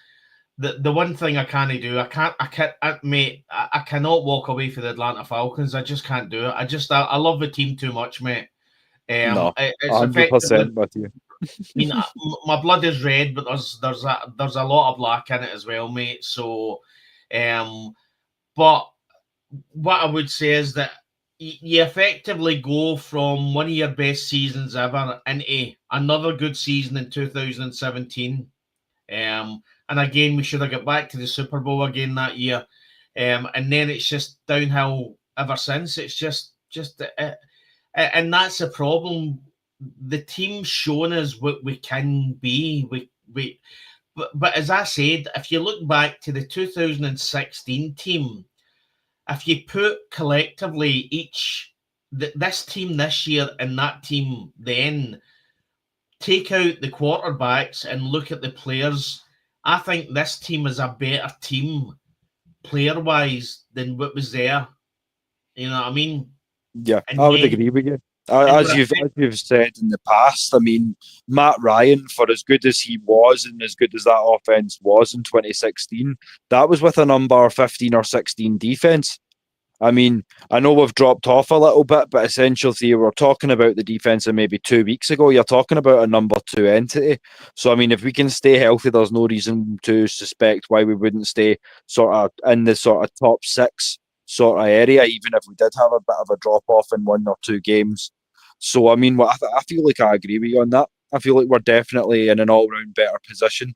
the one thing I can't do, I cannot walk away from the Atlanta Falcons. I just can't do it. I love the team too much, mate. No, it's 100% with you. I mean, my blood is red, but there's a lot of black in it as well, mate. So, but what I would say is that you effectively go from one of your best seasons ever into another good season in 2017. And again, we should have got back to the Super Bowl again that year. And then it's just downhill ever since. It's just and that's the problem. The team's shown us what we can be. But as I said, if you look back to the 2016 team, if you put collectively this team this year and that team then, take out the quarterbacks and look at the players, I think this team is a better team player-wise than what was there. You know what I mean? Yeah, I would agree with you. As you've said in the past, I mean, Matt Ryan, for as good as he was and as good as that offense was in 2016, that was with a number 15 or 16 defense. I mean, I know we've dropped off a little bit, but essentially, we were talking about the defense of maybe 2 weeks ago. You're talking about a number two entity. So, I mean, if we can stay healthy, there's no reason to suspect why we wouldn't stay sort of in the sort of top six sort of area, even if we did have a bit of a drop off in 1 or 2 games. So, I mean, I feel like I agree with you on that. I feel like we're definitely in an all round better position.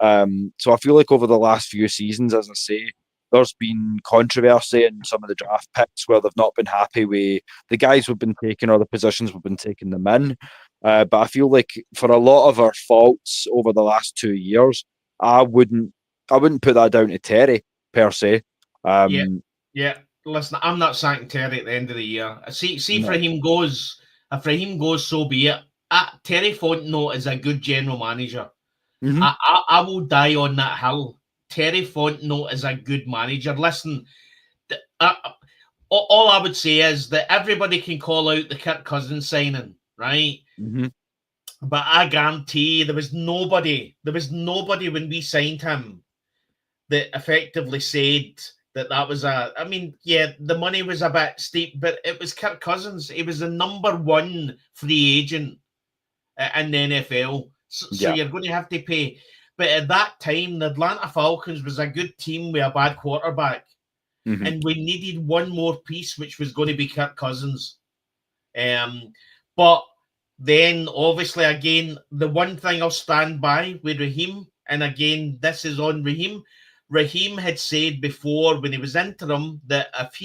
So, I feel like over the last few seasons, as I say, there's been controversy in some of the draft picks where they've not been happy with the guys we've been taking or the positions we've been taking them in. But I feel like for a lot of our faults over the last 2 years, I wouldn't put that down to Terry per se. Yeah, yeah. Listen, I'm not sacking Terry at the end of the year. See, if No. Raheem goes, so be it. Terry Fontenot is a good general manager. Mm-hmm. I will die on that hill. Terry Fontenot is a good manager. Listen, all I would say is that everybody can call out the Kirk Cousins signing, right? Mm-hmm. But I guarantee there was nobody when we signed him that effectively said that was I mean, yeah, the money was a bit steep, but it was Kirk Cousins. He was the number one free agent in the NFL. So Yeah. you're going to have to pay. But at that time, the Atlanta Falcons was a good team with a bad quarterback. Mm-hmm. And we needed one more piece, which was going to be Kirk Cousins. But then, obviously, again, the one thing I'll stand by with Raheem, and again, this is on Raheem. Raheem had said before when he was interim that if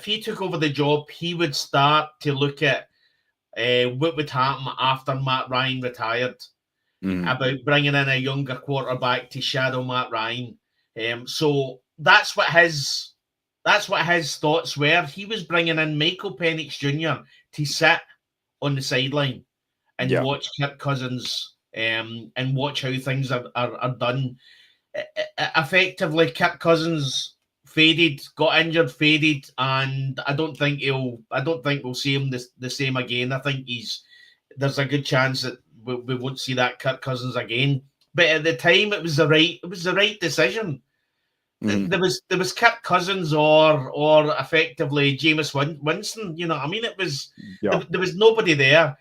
he took over the job, he would start to look at what would happen after Matt Ryan retired, about bringing in a younger quarterback to shadow Matt Ryan. So that's what his thoughts were. He was bringing in Michael Penix Jr. to sit on the sideline and watch Kirk Cousins and watch how things are done. Effectively, Kirk Cousins got injured, faded, and I don't think we'll see him the same again. I think there's a good chance that we won't see that Kirk Cousins again. But at the time, it was the right decision. There was Kirk Cousins or effectively Jameis Winston. You know, I mean, there was nobody there,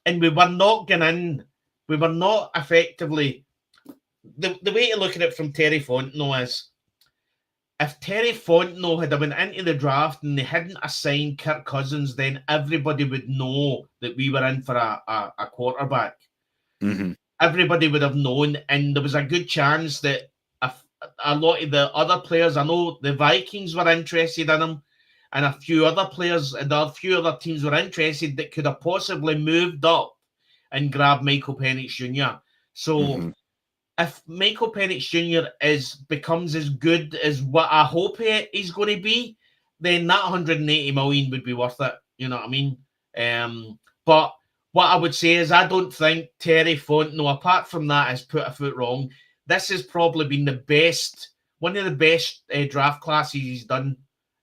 and we were not going in. We were not effectively. The way to look at it from Terry Fontenot is, if Terry Fontenot had went into the draft and they hadn't assigned Kirk Cousins, then everybody would know that we were in for a quarterback. Mm-hmm. Everybody would have known, and there was a good chance that a lot of the other players, I know the Vikings were interested in him, and a few other players and a few other teams were interested that could have possibly moved up and grabbed Michael Penix Jr. So if Michael Penix Jr. becomes as good as what I hope he's going to be, then that 180 million would be worth it. You know what I mean? But what I would say is, I don't think Terry Fontenot, apart from that, has put a foot wrong. This has probably been one of the best draft classes he's done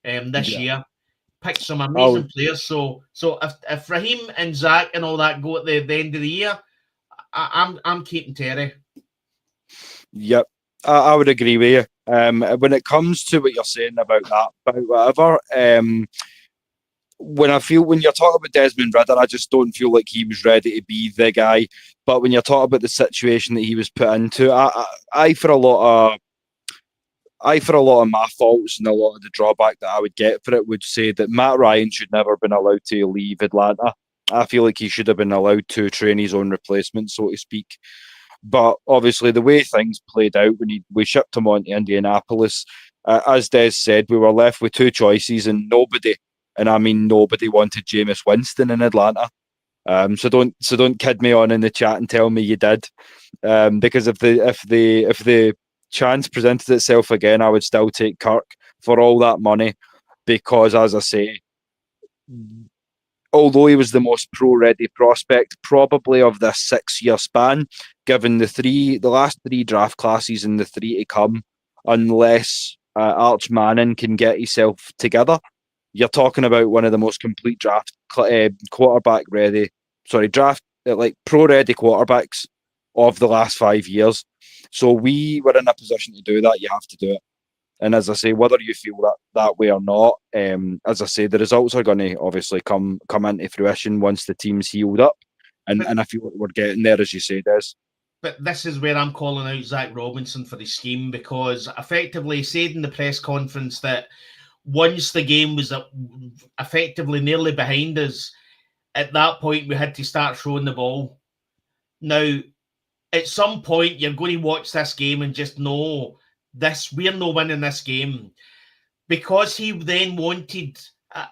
this year. Picked some amazing players. So if Raheem and Zach and all that go at the end of the year, I'm keeping Terry. Yep, I would agree with you. When it comes to what you're saying about that, about whatever, when you're talking about Desmond Ridder, I just don't feel like he was ready to be the guy. But when you're talking about the situation that he was put into, I for a lot of my faults and a lot of the drawback that I would get for it would say that Matt Ryan should never have been allowed to leave Atlanta. I feel like he should have been allowed to train his own replacement, so to speak. But obviously, the way things played out when we shipped him on to Indianapolis, as Des said, we were left with two choices, and nobody, and I mean nobody, wanted Jameis Winston in Atlanta. So don't kid me on in the chat and tell me you did, because if the chance presented itself again, I would still take Kirk for all that money, because as I say, although he was the most pro-ready prospect probably of this 6-year span, given the last three draft classes and the three to come, unless Arch Manning can get himself together, you're talking about one of the most complete draft pro-ready quarterbacks of the last 5 years. So we were in a position to do that. You have to do it. And as I say, whether you feel that way or not, as I say, the results are going to obviously come into fruition once the team's healed up. And I feel like we're getting there, as you say, Des. But this is where I'm calling out Zach Robinson for the scheme, because effectively he said in the press conference that once the game was effectively nearly behind us, at that point we had to start throwing the ball. Now, at some point, you're going to watch this game and just know we're not winning this game, because he then wanted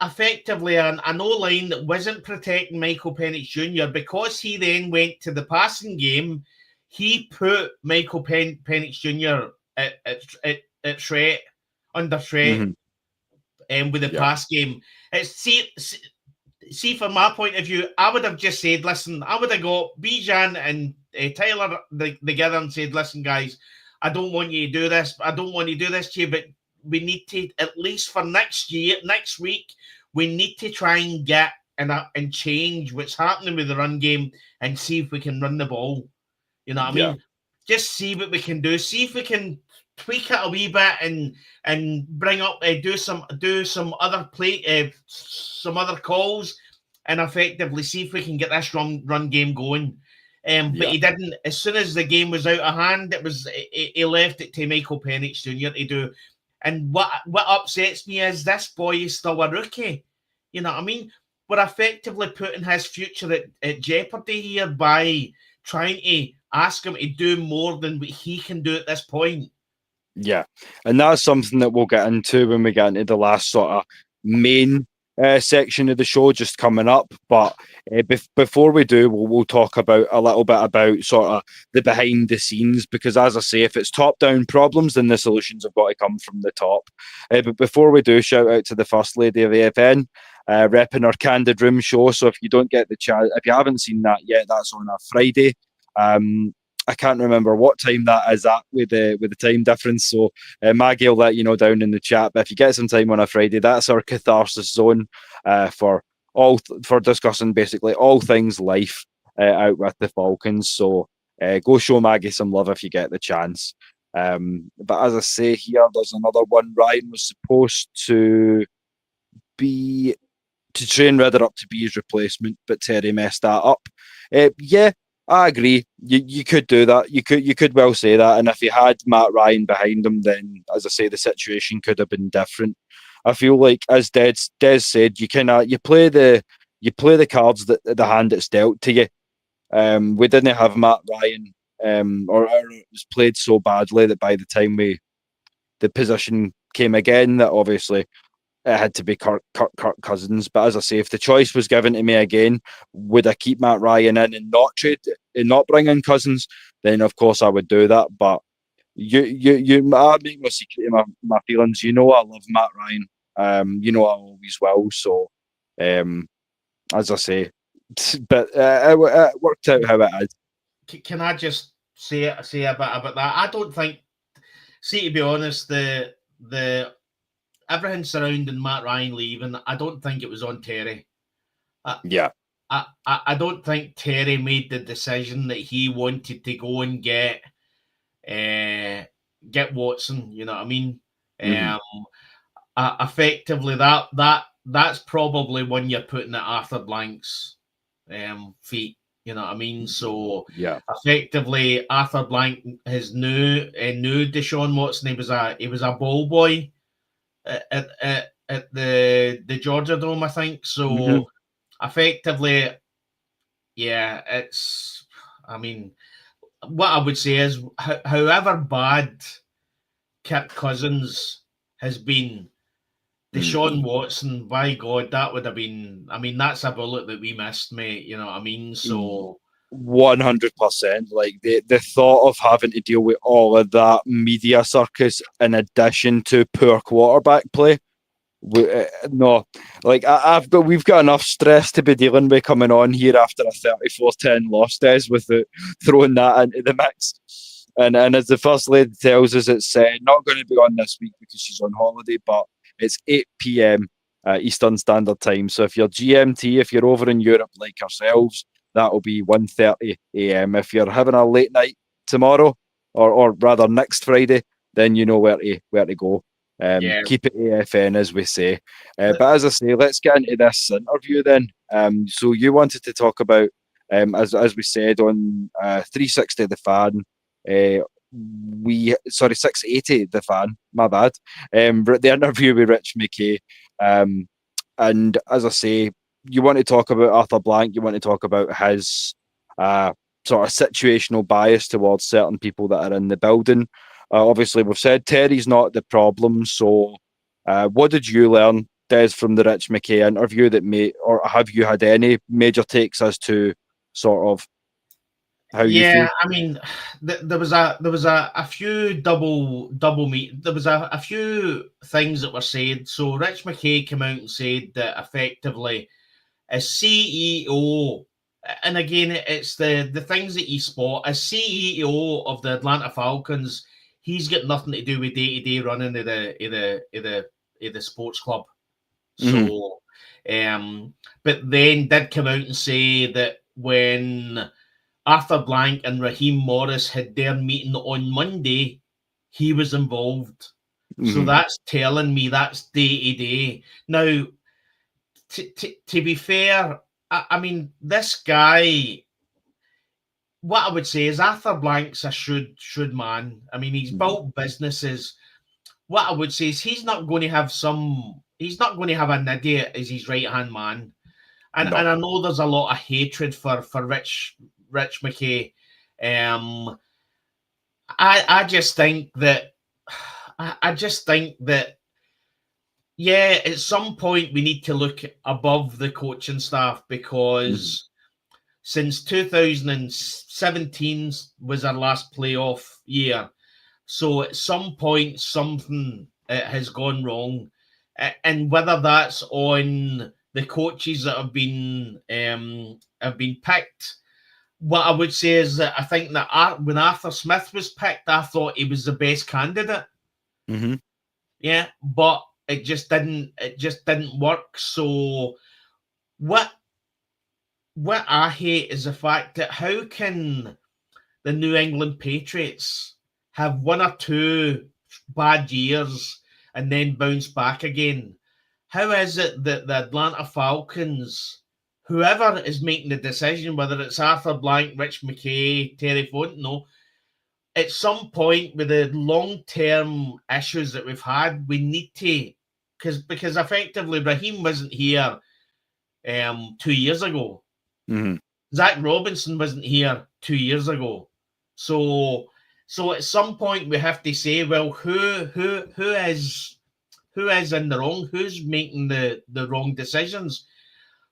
effectively an O-line that wasn't protecting Michael Penix Jr. Because he then went to the passing game, he put Michael Penix Jr. at threat, under threat, with the pass game. See, from my point of view, I would have just said, listen, I would have got Bijan and Tyler together and said, listen, guys, I don't want you to do this. I don't want you to do this to you, but we need to, at least for next week, we need to try and get and change what's happening with the run game and see if we can run the ball. You know what I mean? Just see what we can do. See if we can tweak it a wee bit and bring up, do some other some other calls, and effectively see if we can get this run game going. But he didn't. As soon as the game was out of hand, he left it to Michael Penix Jr. to do. And what upsets me is this boy is still a rookie. You know what I mean? We're effectively putting his future at jeopardy here by trying to ask him to do more than what he can do at this point. Yeah, and that's something that we'll get into when we get into the last sort of main section of the show just coming up. But before we do, we'll talk about a little bit about sort of the behind the scenes, because as I say, if it's top down problems, then the solutions have got to come from the top. But before we do, shout out to the First Lady of AFN, repping our Candid Room show. So if you don't get the chance, if you haven't seen that yet, that's on a Friday. I can't remember what time that is at with the time difference. So Maggie will let you know down in the chat. But if you get some time on a Friday, that's our catharsis zone for discussing basically all things life out with the Falcons. So go show Maggie some love if you get the chance. But as I say here, there's another one. Ryan was supposed to train Ridder up to be his replacement, but Terry messed that up. I agree. You could do that. You could well say that. And if you had Matt Ryan behind him, then as I say, the situation could have been different. I feel like, as Des said, you play the cards that the hand that's dealt to you. We didn't have Matt Ryan, or it was played so badly that by the time the position came again, that obviously it had to be Kirk Cousins. But as I say, if the choice was given to me again, would I keep Matt Ryan in and not bring in Cousins? Then of course I would do that. But I make no secret of my feelings. You know I love Matt Ryan. You know I always will. So as I say, but it worked out how it is. Can I just say a bit about that? I don't think. See, to be honest, the everything surrounding Matt Ryan leaving, I don't think it was on Terry. I don't think Terry made the decision that he wanted to go and get Watson. You know what I mean? Effectively, that's probably when you're putting at Arthur Blank's feet. You know what I mean? So effectively, Arthur Blank has knew Deshaun Watson. He was a ball boy at the Georgia Dome, I think. So effectively, it's. I mean, what I would say is, however bad Kirk Cousins has been, Deshaun Watson, by God, that would have been. I mean, that's a bullet that we missed, mate. You know what I mean? So 100%. Like the thought of having to deal with all of that media circus in addition to poor quarterback play. We've got enough stress to be dealing with coming on here after a 34-10 loss, Des, with throwing that into the mix. And as the First Lady tells us, it's not going to be on this week because she's on holiday, but it's 8 p.m. Eastern Standard Time. So if you're GMT, if you're over in Europe like ourselves, that'll be 1:30 a.m. If you're having a late night tomorrow, or rather next Friday, then you know where to go. Yeah. Keep it AFN, as we say. But as I say, let's get into this interview then. So you wanted to talk about, as we said on 360 the fan, 680 the fan. My bad. The interview with Rich McKay, and as I say, you want to talk about Arthur Blank. You want to talk about his sort of situational bias towards certain people that are in the building. Obviously, we've said Terry's not the problem. So, what did you learn, Des, from the Rich McKay interview or have you had any major takes as to sort of how you feel? Yeah, I mean, there was a few double meet. There was a few things that were said. So Rich McKay came out and said that effectively, as CEO, and again, it's the things that you spot as CEO of the Atlanta Falcons. He's got nothing to do with day-to-day running of the sports club. So, but then did come out and say that when Arthur Blank and Raheem Morris had their meeting on Monday, he was involved. So that's telling me that's day-to-day. Now, to be fair, I mean, this guy, what I would say is Arthur Blank's a shrewd man. I mean, he's built businesses. What I would say is he's not going to have an idiot as his right-hand man. And I know there's a lot of hatred for Rich McKay. I just think that yeah, at some point we need to look above the coaching staff because since 2017 was our last playoff year. So at some point something has gone wrong. And whether that's on the coaches that have been picked, what I would say is that I think that when Arthur Smith was picked, I thought he was the best candidate. Yeah, but it just didn't work. So what I hate is the fact that how can the New England Patriots have one or two bad years and then bounce back again? How is it that the Atlanta Falcons, whoever is making the decision, whether it's Arthur Blank, Rich McKay, Terry Fontenot, at some point with the long-term issues that we've had, we need to, because effectively Raheem wasn't here 2 years ago. Zach Robinson wasn't here 2 years ago. So at some point we have to say, well, who is in the wrong? Who's making the wrong decisions?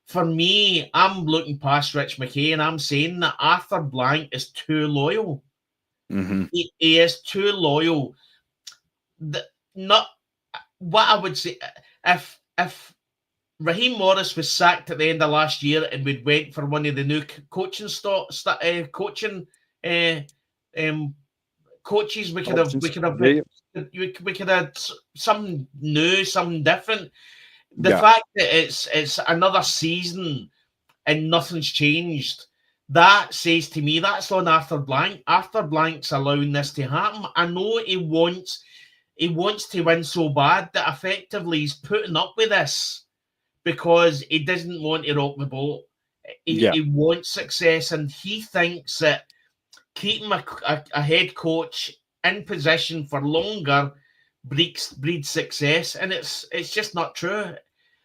For me, I'm looking past Rich McKay and I'm saying that Arthur Blank is too loyal. He is too loyal. Not what I would say. If Raheem Morris was sacked at the end of last year and we went for one of the new coaches, we could have something new, something different. The fact that it's another season and nothing's changed, that says to me that's on Arthur Blank. Arthur Blank's allowing this to happen. I know he wants to win so bad that effectively he's putting up with this because he doesn't want to rock the boat. He wants success, and he thinks that keeping a head coach in position for longer breeds success, and it's just not true.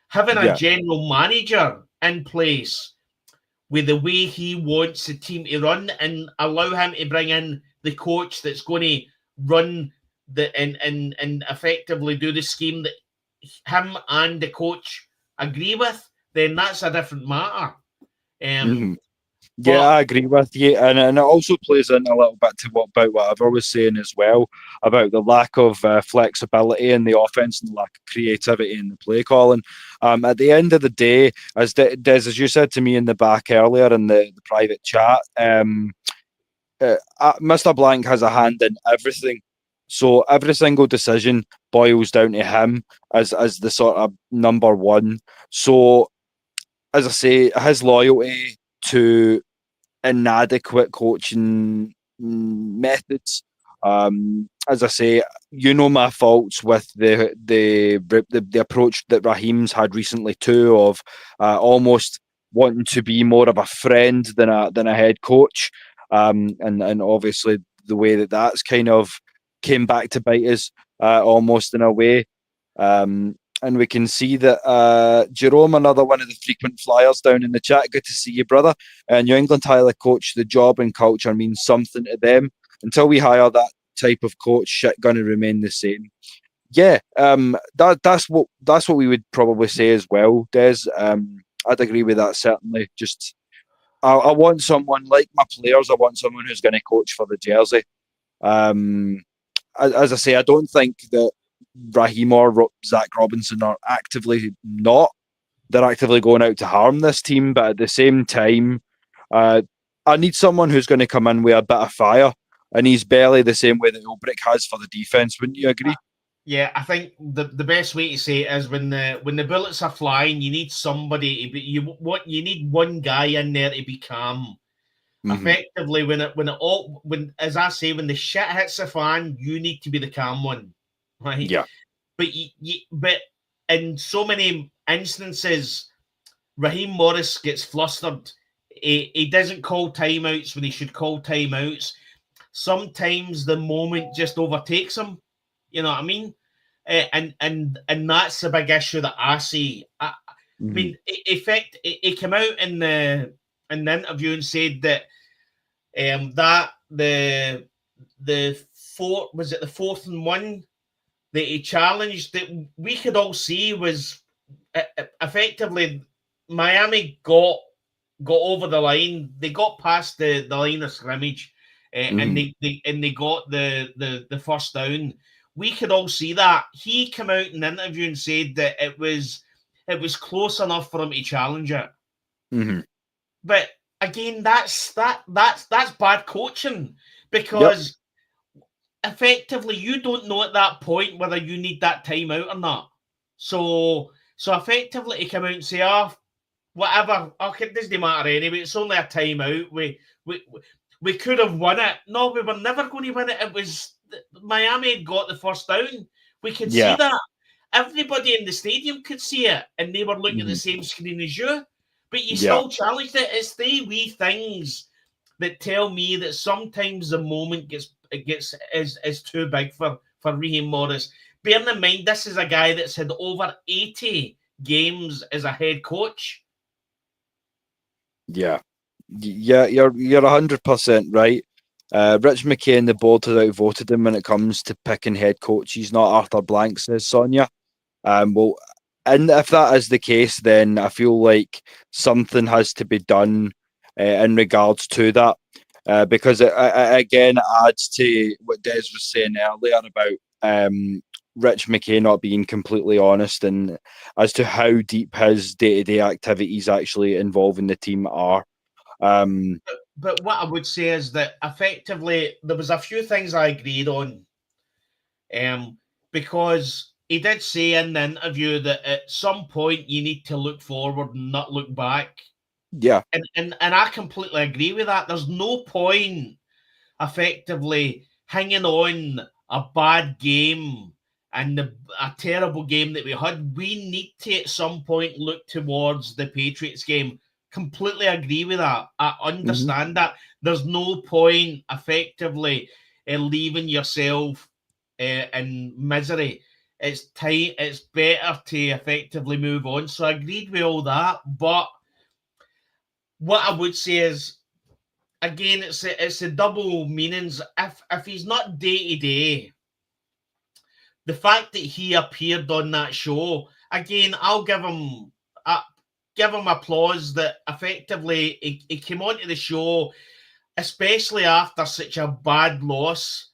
Having a general manager in place with the way he wants the team to run and allow him to bring in the coach that's going to run and effectively do the scheme that him and the coach agree with, then that's a different matter. I agree with you, and it also plays in a little bit to what I was saying as well about the lack of flexibility in the offense and the lack of creativity in the play calling. At the end of the day, as Des, as you said to me in the back earlier in the private chat, Mr. Blank has a hand in everything. So every single decision boils down to him as the sort of number one. So, as I say, his loyalty to inadequate coaching methods As I say, my faults with the approach that Raheem's had recently too, of almost wanting to be more of a friend than a head coach, and obviously the way that's kind of came back to bite us almost in a way. And we can see that Jerome, another one of the frequent flyers down in the chat, good to see you, brother. New England Tyler coach, the job and culture means something to them. Until we hire that type of coach, shit going to remain the same. Yeah, that's what we would probably say as well, Des. I'd agree with that certainly. Just I want someone like my players. I want someone who's going to coach for the jersey. As I say, I don't think that Raheem or Zach Robinson are actively not. They're actively going out to harm this team, but at the same time, I need someone who's going to come in with a bit of fire and he's barely the same way that Ulbrich has for the defense. Wouldn't you agree? Yeah, I think the best way to say it is when the bullets are flying, you need somebody. You need one guy in there to be calm. Mm-hmm. Effectively, when as I say, when the shit hits the fan, you need to be the calm one, right? Yeah. But but in so many instances, Raheem Morris gets flustered. He doesn't call timeouts when he should call timeouts. Sometimes the moment just overtakes him. You know what I mean? And that's the big issue that I see. I mean, he came out in the interview and said that that the fourth and one that he challenged that we could all see was effectively Miami got over the line. They got past the line of scrimmage, and they got the first down. We could all see that. He came out in an interview and said that it was close enough for him to challenge it. Mm-hmm. But again, that's bad coaching, because effectively you don't know at that point whether you need that timeout or not. So effectively to come out and say, whatever, okay, it doesn't matter anyway, it's only a timeout. We could have won it. No, we were never going to win it. It was Miami had got the first down. We could see that. Everybody in the stadium could see it, and they were looking at the same screen as you. But you still challenged it. It's the wee things that tell me that sometimes the moment is too big for Raheem Morris. Bearing in mind, this is a guy that's had over 80 games as a head coach. Yeah, you're 100% right. Rich McKay and the board has outvoted him when it comes to picking head coach. He's not Arthur Blank, says Sonia. Well, and if that is the case, then I feel like something has to be done in regards to that, because it again adds to what Des was saying earlier about Rich McKay not being completely honest and as to how deep his day-to-day activities actually involving the team are. But what I would say is that effectively there was a few things I agreed on, because he did say in the interview that at some point you need to look forward and not look back. Yeah. And I completely agree with that. There's no point effectively hanging on a bad game and a terrible game that we had. We need to at some point look towards the Patriots game. Completely agree with that. I understand that. There's no point effectively leaving yourself in misery. It's time. It's better to effectively move on. So I agreed with all that. But what I would say is, again, it's a double meanings. If he's not day to day, the fact that he appeared on that show, again, I'll give him applause that effectively he came onto the show, especially after such a bad loss.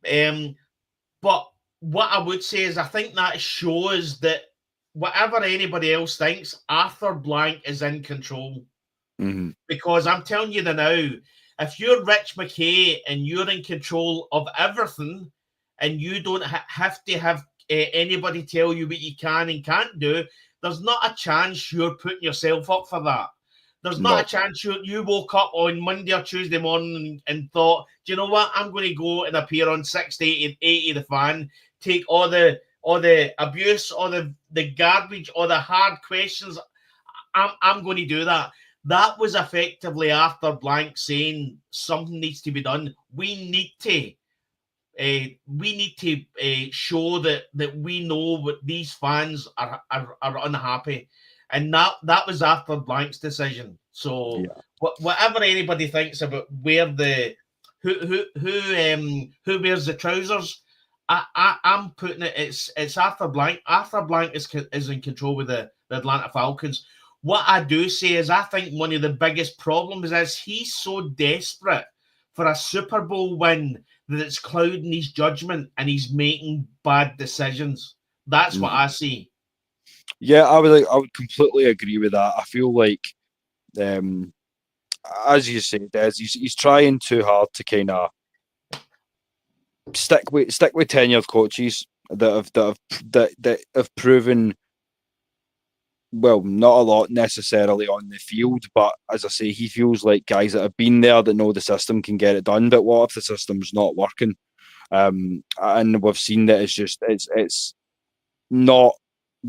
But what I would say is I think that shows that whatever anybody else thinks, Arthur Blank is in control. Mm-hmm. Because I'm telling you now, if you're Rich McKay and you're in control of everything and you don't have to have anybody tell you what you can and can't do, there's not a chance you're putting yourself up for that. There's not a chance you woke up on Monday or Tuesday morning and thought, do you know what? I'm going to go and appear on 680 The Fan, take all the abuse, all the garbage, all the hard questions. I'm going to do that. That was effectively Arthur Blank saying something needs to be done. We need to show that we know what these fans are unhappy. And that was Arthur Blank's decision. So whatever anybody thinks about where who wears the trousers, I'm putting it. It's Arthur Blank. Arthur Blank is in control with the Atlanta Falcons. What I do say is I think one of the biggest problems is he's so desperate for a Super Bowl win that it's clouding his judgment and he's making bad decisions. That's what I see. Yeah, I would completely agree with that. I feel like, as you say, Des, he's trying too hard to kind of stick with tenured coaches that have proven, well, not a lot necessarily on the field, but as I say, he feels like guys that have been there that know the system can get it done. But what if the system's not working? And we've seen that it's not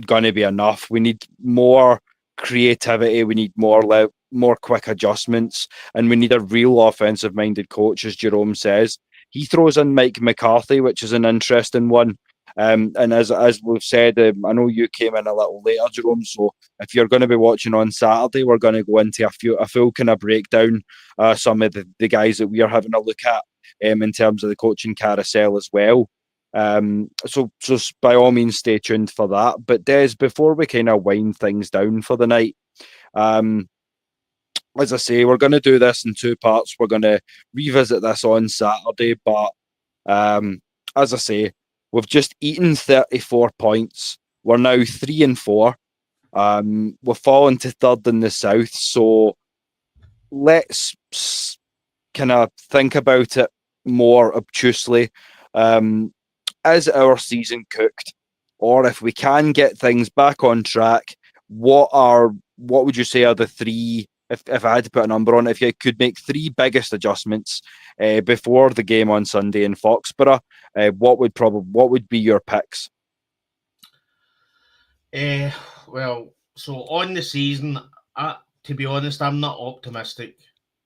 going to be enough. We need more creativity. We need more quick adjustments, and we need a real offensive-minded coach, as Jerome says. He throws in Mike McCarthy, which is an interesting one. And as we've said, I know you came in a little later, Jerome. So if you're going to be watching on Saturday, we're going to go into a full kind of breakdown some of the guys that we are having a look at in terms of the coaching carousel as well. So by all means, stay tuned for that. But Des, before we kind of wind things down for the night, as I say, we're going to do this in two parts. We're going to revisit this on Saturday, but as I say, we've just eaten 34 points. We're now 3-4. We're falling to third in the South, so let's kind of think about it more obtusely. Is our season cooked? Or if we can get things back on track, what would you say are the three, if I had to put a number on it, if you could make three biggest adjustments before the game on Sunday in Foxborough, what would be your picks? Well, so on the season, to be honest, I'm not optimistic.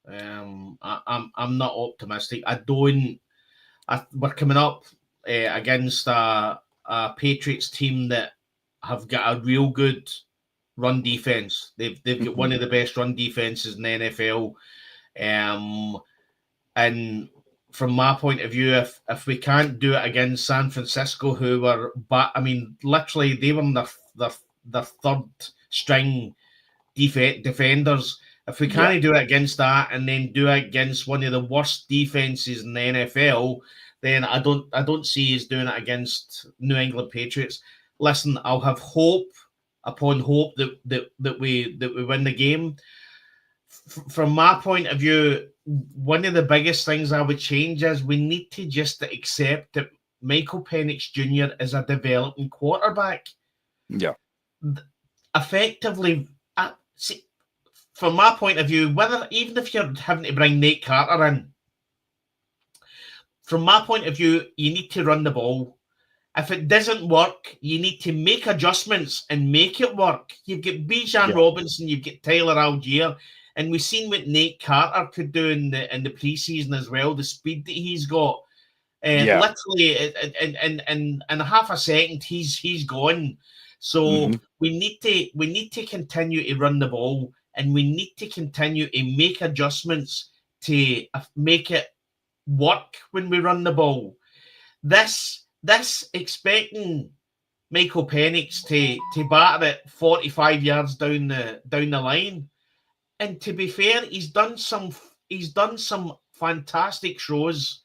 I'm not optimistic. We're coming up against a Patriots team that have got a real good run defense. They've got one of the best run defenses in the NFL. And from my point of view, if we can't do it against San Francisco, who were, literally they were their third string defenders. If we can't do it against that, and then do it against one of the worst defenses in the NFL, then I don't see us doing it against New England Patriots. Listen, I'll have hope upon hope that we win the game. From my point of view, one of the biggest things I would change is we need to just accept that Michael Penix Jr. is a developing quarterback. Yeah. Effectively, see, from my point of view, even if you're having to bring Nate Carter in, from my point of view, you need to run the ball. If it doesn't work, you need to make adjustments and make it work. You've got Bijan Robinson, you've got Tyler Algier, and we've seen what Nate Carter could do in the preseason as well. The speed that he's got, literally in half a second, he's gone. So we need to continue to run the ball, and we need to continue to make adjustments to make it work when we run the ball. This expecting Michael Penix to batter it 45 yards down the line, and to be fair, he's done some fantastic shows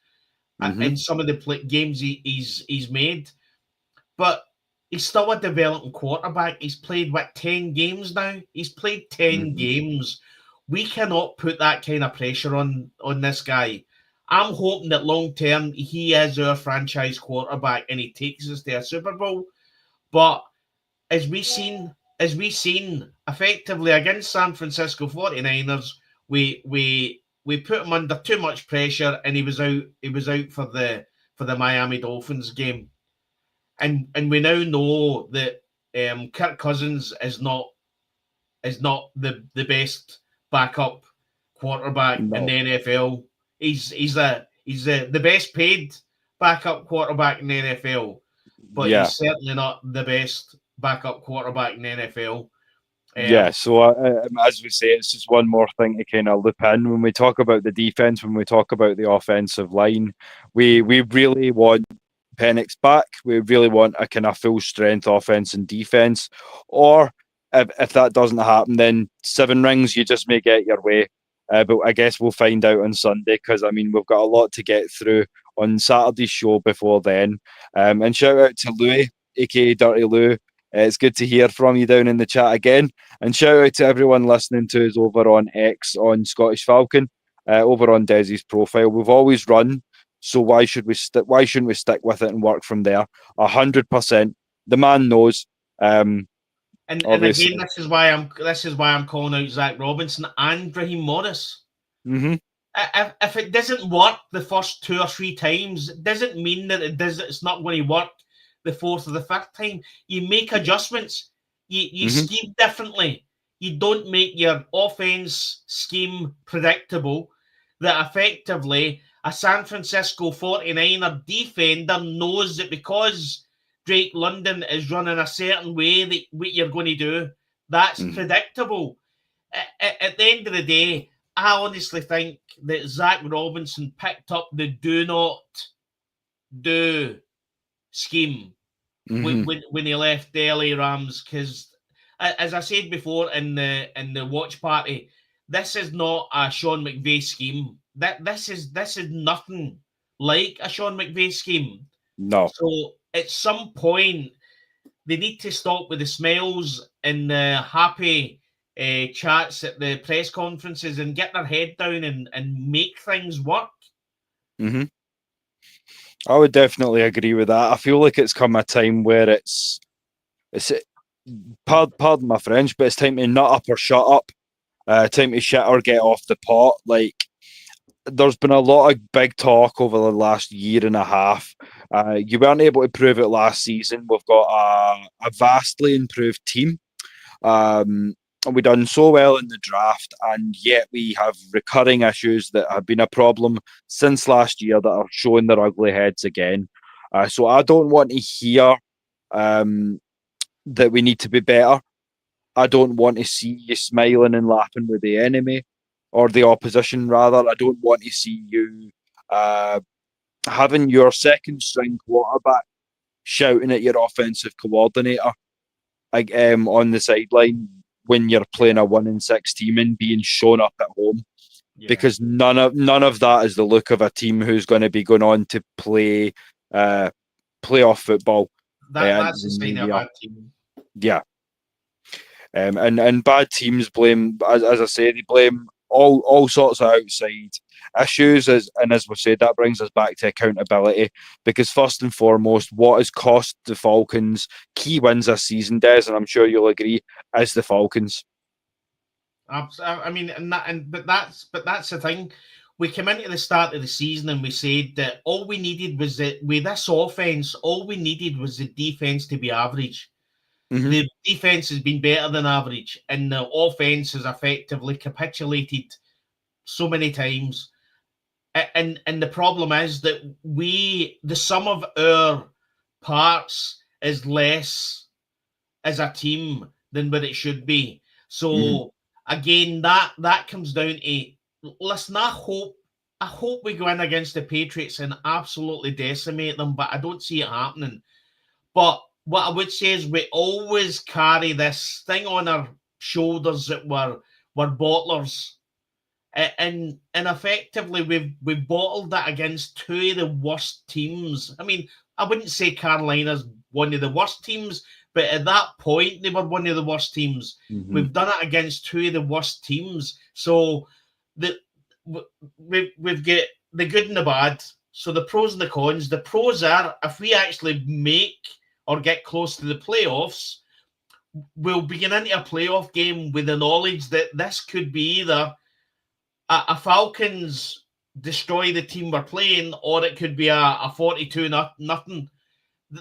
in some of the games he's made, but he's still a developing quarterback. He's played 10 games now. He's played 10 games. We cannot put that kind of pressure on this guy. I'm hoping that long term he is our franchise quarterback and he takes us to a Super Bowl. But as we've seen, as we seen effectively against San Francisco 49ers, we put him under too much pressure, and he was out. He was out for the Miami Dolphins game, and we now know that Kirk Cousins is not the best backup quarterback in No. the NFL. He's the best paid backup quarterback in the NFL, but Yeah. he's certainly not the best backup quarterback in the NFL. Yeah, so as we say, it's just one more thing to kind of loop in when we talk about the defense, when we talk about the offensive line. We really want Penix back. We really want a kind of full strength offense and defense. Or if that doesn't happen, then 7 rings, you just may get your way. But I guess we'll find out on Sunday, because I mean, we've got a lot to get through on Saturday's show before then. And shout out to Louis, aka Dirty Lou. It's good to hear from you down in the chat again. And shout out to everyone listening to us over on X on Scottish Falcon, over on Desi's profile. We've always run, so why shouldn't we stick with it and work from there? 100%. The man knows. And again, this is why I'm calling out Zach Robinson and Raheem Morris. Mm-hmm. If it doesn't work the first 2 or 3 times, it doesn't mean that it's not going to work the 4th or the 5th time. You make adjustments. You scheme differently. You don't make your offense scheme predictable. That effectively a San Francisco 49er defender knows that because Drake London is running a certain way, that what you're going to do, that's predictable. At the end of the day, I honestly think that Zach Robinson picked up the do not do scheme when he left the LA Rams, because as I said before in the watch party, this is not a Sean McVay scheme. This is nothing like a Sean McVay scheme. No. So at some point they need to stop with the smiles and the happy chats at the press conferences and get their head down and make things work. Mm-hmm. I would definitely agree with that. I feel like it's come a time where it's pardon my French, but it's time to nut up or shut up. Time to shit or get off the pot. Like, there's been a lot of big talk over the last year and a half. You weren't able to prove it last season. We've got a vastly improved team. And we done so well in the draft, and yet we have recurring issues that have been a problem since last year that are showing their ugly heads again. So I don't want to hear that we need to be better. I don't want to see you smiling and laughing with the enemy, or the opposition rather. I don't want to see you having your second string quarterback shouting at your offensive coordinator on the sideline when you're playing a 1-6 team and being shown up at home. Because none of that is the look of a team who's going to be going on to play playoff football. That's the sign of a bad team. Yeah. And bad teams blame, as I say, they blame all sorts of outside issues, as we've said, that brings us back to accountability, because first and foremost, what has cost the Falcons key wins this season, Des, and I'm sure you'll agree, is the Falcons. I mean, but that's the thing. We came into the start of the season and we said that all we needed was that with this offense, all we needed was the defense to be average. Mm-hmm. The defense has been better than average, and the offense has effectively capitulated so many times. And the problem is that the sum of our parts is less as a team than what it should be. So again, that comes down to, listen, I hope we go in against the Patriots and absolutely decimate them, but I don't see it happening. But what I would say is we always carry this thing on our shoulders that we're bottlers. And effectively, we've bottled that against 2 of the worst teams. I mean, I wouldn't say Carolina's one of the worst teams, but at that point, they were one of the worst teams. Mm-hmm. We've done it against 2 of the worst teams. So we've got the good and the bad. So the pros and the cons. The pros are, if we actually make or get close to the playoffs, we'll be getting into a playoff game with the knowledge that this could be either a Falcons destroy the team we're playing, or it could be a 42 nothing.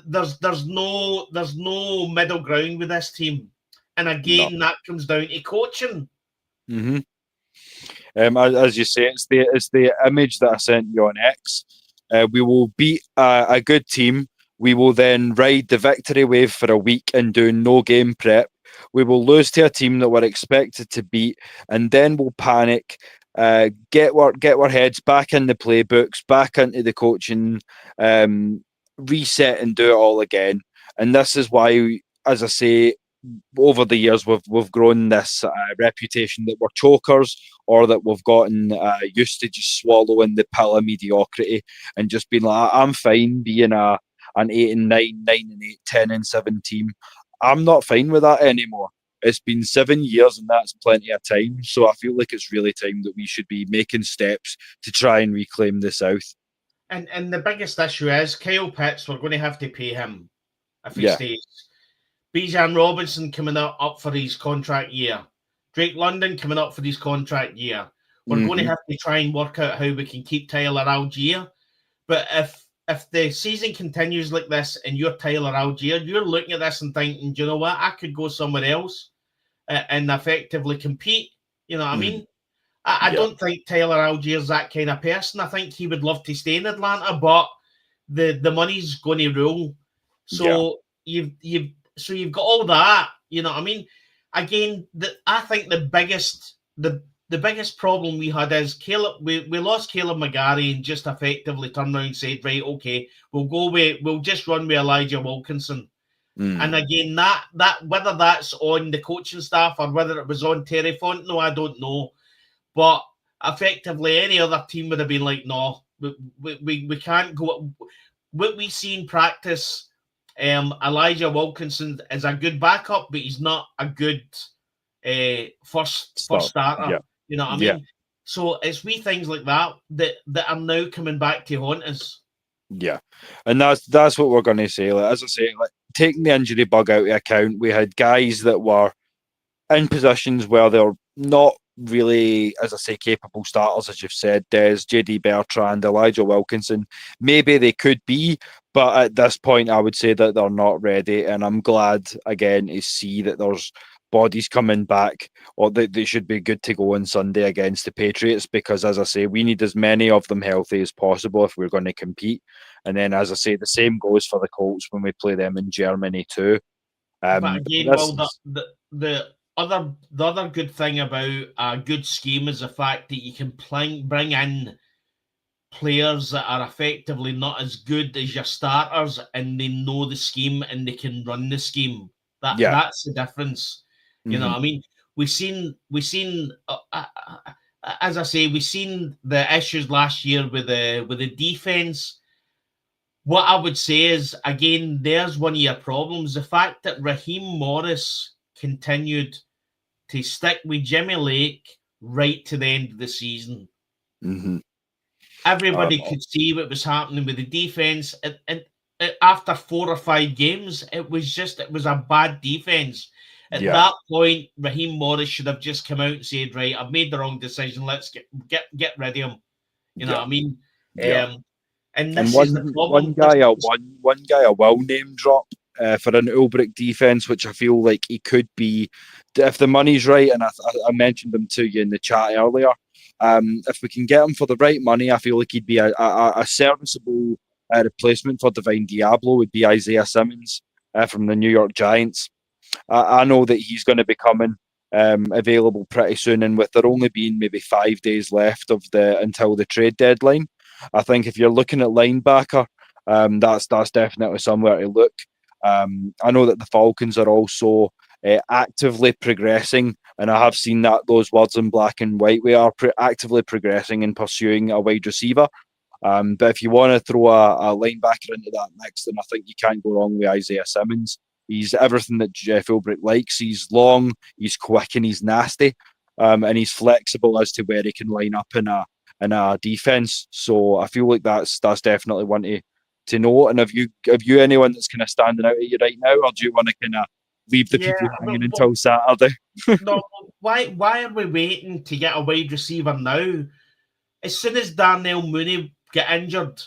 There's no middle ground with this team, and No. again that comes down to coaching. Mm-hmm. As you say, it's the image that I sent you on X. We will beat a good team. We will then ride the victory wave for a week and do no game prep. We will lose to a team that we're expected to beat, and then we'll panic. Get our heads back in the playbooks, back into the coaching, reset and do it all again. And this is why, as I say, over the years we've grown this reputation that we're chokers, or that we've gotten used to just swallowing the pill of mediocrity and just being like, I'm fine being an 8-9, 9-8, 10-7 team. I'm not fine with that anymore. It's been 7 years and that's plenty of time. So I feel like it's really time that we should be making steps to try and reclaim the South. And the biggest issue is Kyle Pitts, we're going to have to pay him if he stays. Bijan Robinson coming up for his contract year. Drake London coming up for his contract year. We're going to have to try and work out how we can keep Tyler Algier. But if the season continues like this and you're Tyler Algier, you're looking at this and thinking, do you know what? I could go somewhere else and effectively compete. You know what I mean? I don't think Tyler Algier's that kind of person. I think he would love to stay in Atlanta, but the money's going to rule. So you've got all that. You know what I mean? Again, I think the biggest problem we had is Caleb. We lost Caleb McGarry and just effectively turned around and said, right, okay, we'll just run with Elijah Wilkinson. And again, that whether that's on the coaching staff or whether it was on Terry Fontenot, I don't know. But effectively, any other team would have been like, no, we can't go. What we see in practice, Elijah Wilkinson is a good backup, but he's not a good first starter. Yeah. You know what I mean? So it's wee things like that are now coming back to haunt us. Yeah, and that's what we're going to say. Like, as I say, like, taking the injury bug out of account, we had guys that were in positions where they're not really, as I say, capable starters, as you've said, Des, JD Bertrand, Elijah Wilkinson. Maybe they could be, but at this point, I would say that they're not ready. And I'm glad, again, to see that there's bodies coming back, or they should be good to go on Sunday against the Patriots, because, as I say, we need as many of them healthy as possible if we're going to compete. And then, as I say, the same goes for the Colts when we play them in Germany too. But again, the other good thing about a good scheme is the fact that you can bring in players that are effectively not as good as your starters, and they know the scheme and they can run the scheme. That's the difference. You know what I mean? We've seen as I say, we've seen the issues last year with the defense. What I would say is, again, there's one of your problems. The fact that Raheem Morris continued to stick with Jimmy Lake right to the end of the season. Everybody could see what was happening with the defense. And after 4 or 5 games, it was a bad defense. At that point, Raheem Morris should have just come out and said, right, I've made the wrong decision. Let's get rid of him. You know what I mean? And this is the problem. One guy I will name drop for an Ulbrich defense, which I feel like he could be, if the money's right, and I mentioned him to you in the chat earlier. If we can get him for the right money, I feel like he'd be a serviceable replacement for Divine Diablo. Would be Isaiah Simmons from the New York Giants. I know that he's going to be coming available pretty soon, and with there only being maybe 5 days left until the trade deadline, I think if you're looking at linebacker, that's definitely somewhere to look. I know that the Falcons are also actively progressing, and I have seen those words in black and white. We are actively progressing and pursuing a wide receiver. But if you want to throw a linebacker into that mix, then I think you can't go wrong with Isaiah Simmons. He's everything that Jeff Ulbrich likes. He's long, he's quick, and he's nasty, and he's flexible as to where he can line up in a defense. So I feel like that's definitely one to note. And have you anyone that's kind of standing out at you right now, or do you want to kind of leave the Yeah, people hanging until Saturday. no, why are we waiting to get a wide receiver now? As soon as Darnell Mooney get injured,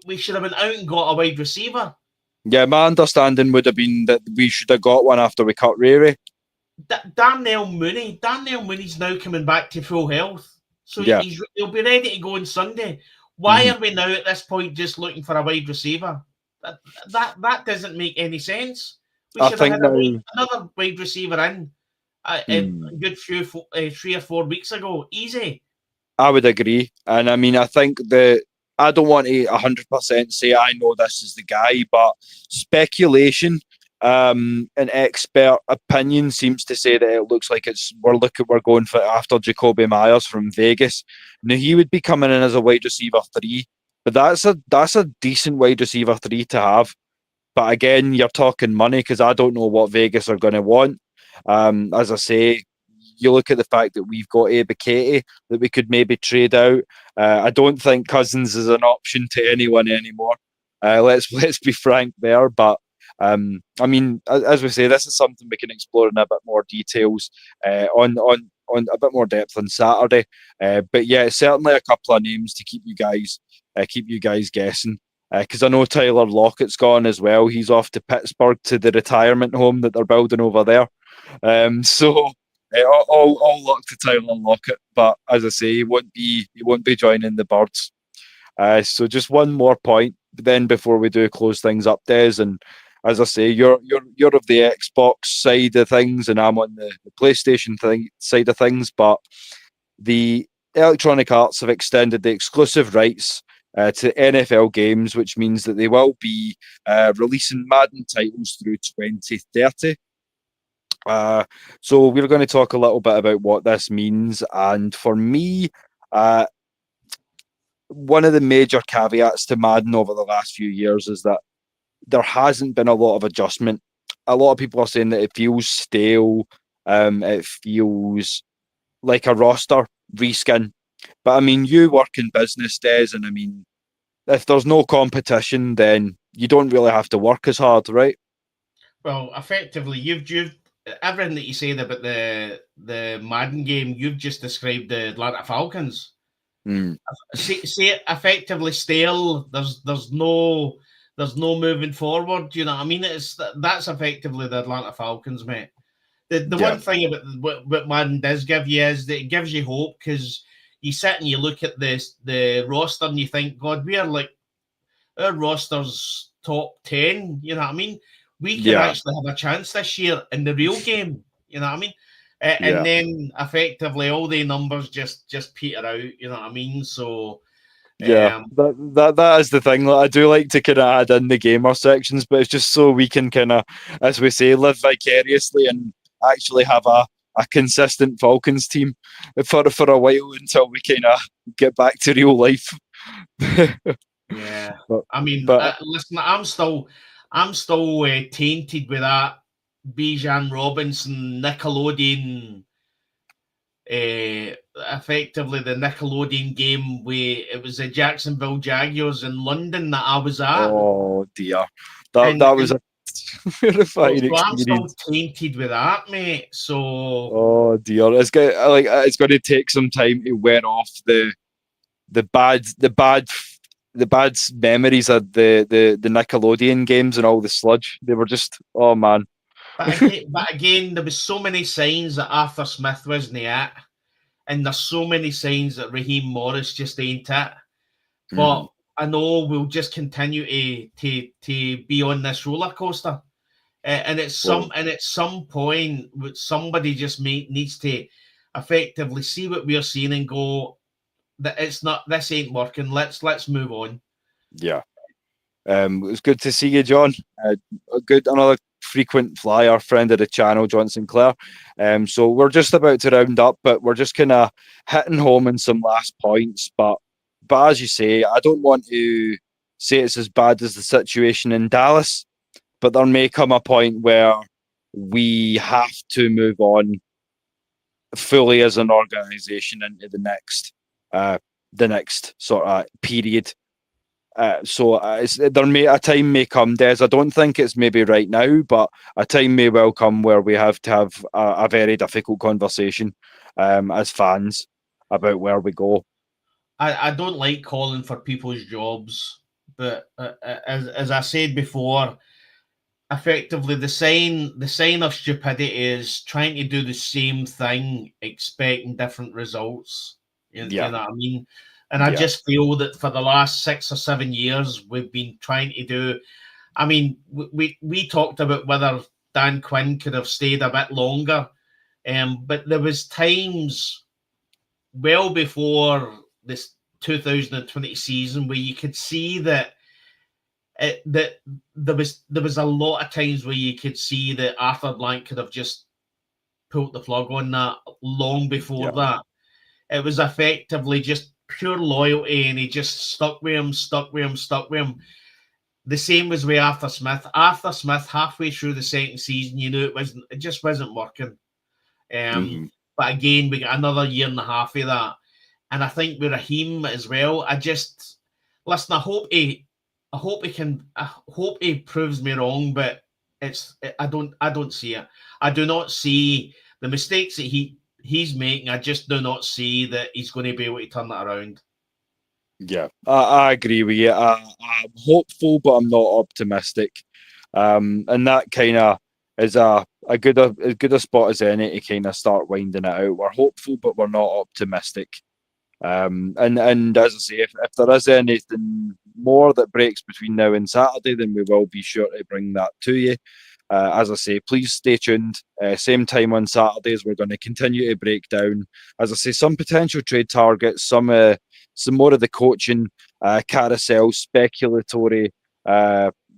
we should have been out and got a wide receiver. Yeah, my understanding would have been that we should have got one after we cut Rary. Darnell Mooney's now coming back to full health, so Yeah. he'll be ready to go on Sunday. Why are we now at this point just looking for a wide receiver? That doesn't make any sense. We should have had another wide receiver in a good 3 or 4 weeks ago. Easy. I would agree. And I mean, I think that I don't want to 100% say I know this is the guy, but speculation and expert opinion seems to say that it looks like we're going for after Jacoby Myers from Vegas. Now he would be coming in as a wide receiver 3, but that's a decent wide receiver 3 to have. But again, you're talking money because I don't know what Vegas are going to want. As I say, you look at the fact that we've got Abikati that we could maybe trade out. I don't think Cousins is an option to anyone anymore. Let's be frank there. But I mean, as we say, this is something we can explore in a bit more details on a bit more depth on Saturday. But yeah, certainly a couple of names to keep you guys guessing. Because I know Tyler Lockett's gone as well. He's off to Pittsburgh to the retirement home that they're building over there. So all luck to Tyler Lockett. But as I say, he won't be joining the Birds. So just one more point then before we do close things up, Des. And as I say, you're of the Xbox side of things, and I'm on the PlayStation side of things. But the Electronic Arts have extended the exclusive rights to NFL games, which means that they will be releasing Madden titles through 2030. So we're going to talk a little bit about what this means. And for me, one of the major caveats to Madden over the last few years is that there hasn't been a lot of adjustment. A lot of people are saying that it feels stale. It feels like a roster reskin. But I mean, you work in business, Des, and I mean, if there's no competition, then you don't really have to work as hard, right? Well, effectively, you've everything that you said about the Madden game, you've just described the Atlanta Falcons. See it effectively stale. There's no moving forward. You know what I mean? That's effectively the Atlanta Falcons, mate. The one thing about what Madden does give you is that it gives you hope, because you sit and you look at the roster and you think, God, we are like, our roster's top 10. You know what I mean? We can actually have a chance this year in the real game. You know what I mean? And then effectively all the numbers just peter out. You know what I mean? So that is the thing. Like, I do like to kind of add in the gamer sections, but it's just so we can kind of, as we say, live vicariously and actually have a consistent Falcons team for a while until we kind of get back to real life. Yeah, listen, I'm still tainted with that Bijan Robinson Nickelodeon. Effectively, the Nickelodeon game where it was the Jacksonville Jaguars in London that I was at. Oh dear, that was a terrifying experience. I'm still tainted with that, mate. So, oh dear, it's going to take some time to wear off the bad memories of the Nickelodeon games and all the sludge. They were just, oh man. But again, there was so many signs that Arthur Smith wasn't it, and there's so many signs that Raheem Morris just ain't it. But I know we'll just continue to be on this roller coaster, and at some point, somebody just needs to effectively see what we're seeing and go, that this ain't working. Let's move on. Yeah. It was good to see you, John. Another frequent flyer, friend of the channel, John Sinclair. So we're just about to round up, but we're just kind of hitting home in some last points. But as you say, I don't want to say it's as bad as the situation in Dallas, but there may come a point where we have to move on fully as an organisation into the next sort of period. A time may come, Des. I don't think it's maybe right now, but a time may well come where we have to have a very difficult conversation as fans about where we go. I don't like calling for people's jobs, but as I said before, effectively the sign of stupidity is trying to do the same thing, expecting different results. You know what I mean? And I just feel that for the last 6 or 7 years, we've been trying to do. I mean, we talked about whether Dan Quinn could have stayed a bit longer, but there was times well before this 2020 season where you could see that that there was a lot of times where you could see that Arthur Blank could have just pulled the plug on that long before that. It was effectively just pure loyalty, and he just stuck with him. The same was with Arthur Smith. Arthur Smith, halfway through the second season, you knew it just wasn't working. But again, we got another year and a half of that. And I think with Raheem as well, listen, I hope he proves me wrong, but I don't see it. I do not see the mistakes that he's making. I just do not see that he's going to be able to turn that around. Yeah, I agree with you. I'm hopeful, but I'm not optimistic. And that kind of is a good a spot as any to kind of start winding it out. We're hopeful, but we're not optimistic. And as I say, if there is anything more that breaks between now and Saturday, then we will be sure to bring that to you. As I say, please stay tuned. Same time on Saturdays, we're going to continue to break down, as I say, some potential trade targets, some more of the coaching carousel, speculatory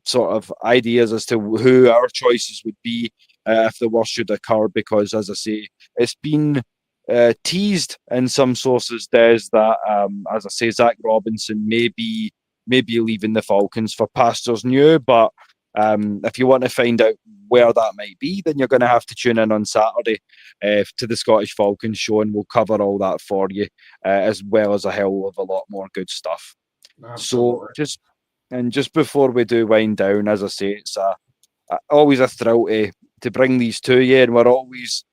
sort of ideas as to who our choices would be if the worst should occur. Because, as I say, it's been teased in some sources, Des, that as I say, Zach Robinson may be leaving the Falcons for pastures new, but if you want to find out where that might be, then you're going to have to tune in on Saturday to the Scottish Falcons show, and we'll cover all that for you, as well as a hell of a lot more good stuff. Absolutely. So just before we do wind down, as I say, it's always a thrill to bring these to you, and we're always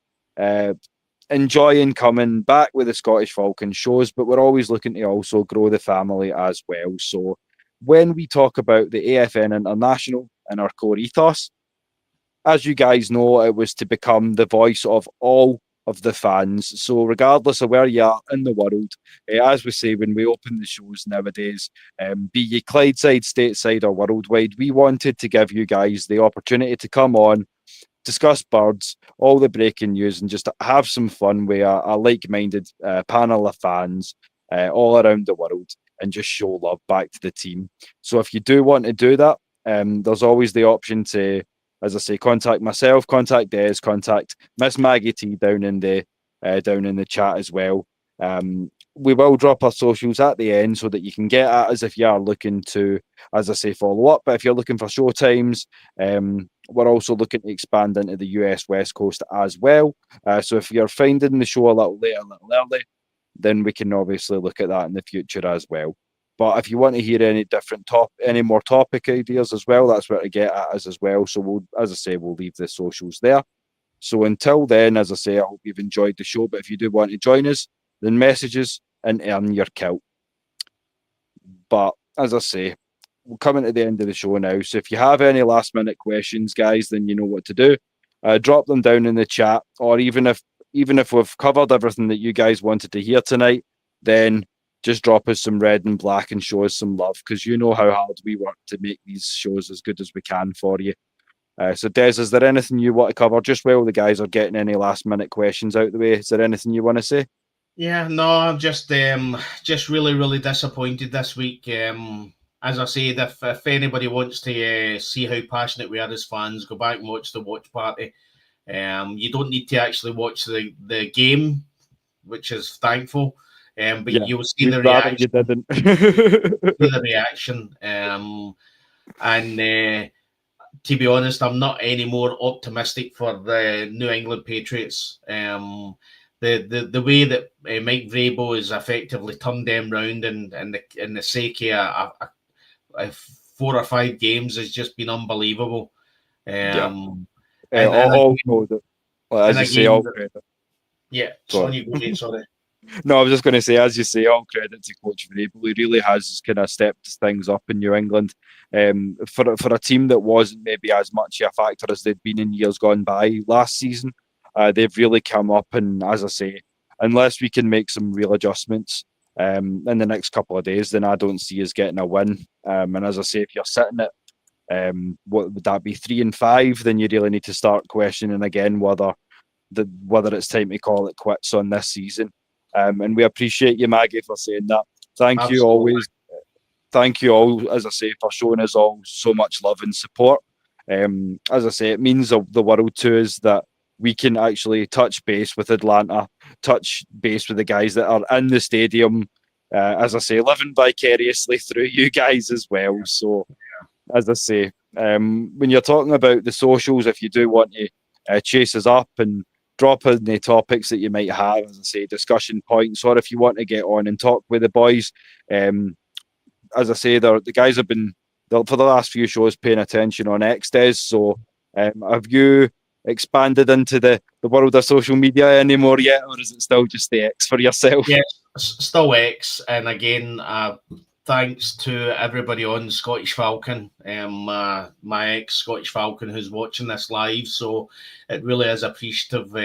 enjoying coming back with the Scottish Falcons shows, but we're always looking to also grow the family as well. So when we talk about the AFN International and our core ethos, as you guys know, it was to become the voice of all of the fans. So regardless of where you are in the world, as we say when we open the shows nowadays, be you Clydeside, stateside or worldwide, we wanted to give you guys the opportunity to come on, discuss birds, all the breaking news, and just have some fun with a like-minded panel of fans all around the world, and just show love back to the team. So if you do want to do that, there's always the option to, as I say, contact myself, contact Des, contact Miss Maggie T down in the chat as well. We will drop our socials at the end so that you can get at us if you are looking to, as I say, follow up. But if you're looking for show times, we're also looking to expand into the US West Coast as well. So if you're finding the show a little later, a little early, then we can obviously look at that in the future as well. But if you want to hear any more topic ideas as well, that's where to get at us as well. So we'll leave the socials there. So until then, as I say, I hope you've enjoyed the show. But if you do want to join us, then messages and earn your kilt. But as I say, we're coming to the end of the show now. So if you have any last minute questions, guys, then you know what to do. Drop them down in the chat, or even if we've covered everything that you guys wanted to hear tonight, then just drop us some red and black and show us some love, because you know how hard we work to make these shows as good as we can for you. So Des, is there anything you want to cover just while the guys are getting any last minute questions out the way? Is there anything you want to say? Yeah, no, I'm just really, really disappointed this week. As I said, if anybody wants to see how passionate we are as fans, go back and watch the watch party. You don't need to actually watch the game, which is thankful. But Yeah, you'll see we'd the rather reaction. you didn't. The reaction. And to be honest, I'm not any more optimistic for the New England Patriots. The way that Mike Vrabel has effectively turned them round and the sake of 4 or 5 games has just been unbelievable. All credit, as you say, all credit. Yeah, on you go, mate, sorry. No, I was just going to say, as you say, all credit to Coach Vrabel. He really has kind of stepped things up in New England. For a team that wasn't maybe as much a factor as they'd been in years gone by last season, they've really come up. And as I say, unless we can make some real adjustments in the next couple of days, then I don't see us getting a win. And as I say, if you're sitting at what would that be, 3-5, then you really need to start questioning again whether it's time to call it quits on this season. And we appreciate you, Maggie, for saying that. Thank Absolutely. you always. Thank you all, as I say, for showing us all so much love and support. As I say, it means the world to us that we can actually touch base with Atlanta, touch base with the guys that are in the stadium, as I say, living vicariously through you guys as well. So, as I say, when you're talking about the socials, if you do want to chase us up and drop in the topics that you might have, as I say, discussion points, or if you want to get on and talk with the boys, as I say, the guys have been, for the last few shows, paying attention on XDes. So have you expanded into the world of social media anymore yet, or is it still just the X for yourself? Yeah, still X. And again, thanks to everybody on Scottish Falcon, my ex-Scottish Falcon who's watching this live. So it really is appreciative.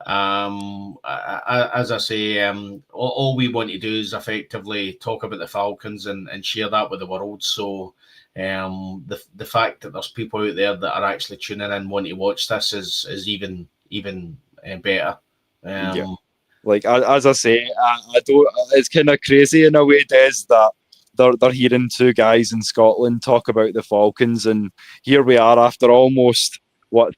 As I say, all we want to do is effectively talk about the Falcons and share that with the world. So the fact that there's people out there that are actually tuning in and want to watch this is even better. Yeah. Like as I say, I don't. It's kind of crazy in a way, Des, that they're hearing two guys in Scotland talk about the Falcons, and here we are after almost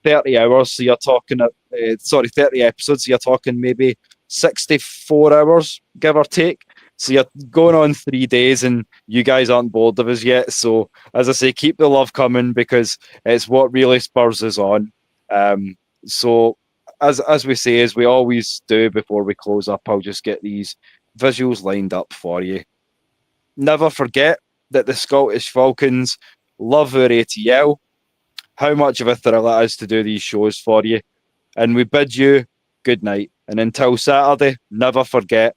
30 hours. So you're talking, 30 episodes. So you're talking maybe 64 hours, give or take. So you're going on 3 days, and you guys aren't bored of us yet. So as I say, keep the love coming because it's what really spurs us on. So. As we say, as we always do before we close up, I'll just get these visuals lined up for you. Never forget that the Scottish Falcons love our ATL, how much of a thrill it is to do these shows for you. And we bid you good night. And until Saturday, never forget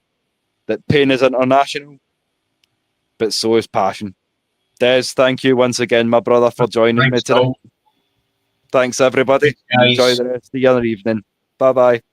that pain is international, but so is passion. Des, thank you once again, my brother, for joining me today. Thanks, everybody. Enjoy the rest of your evening. Bye-bye.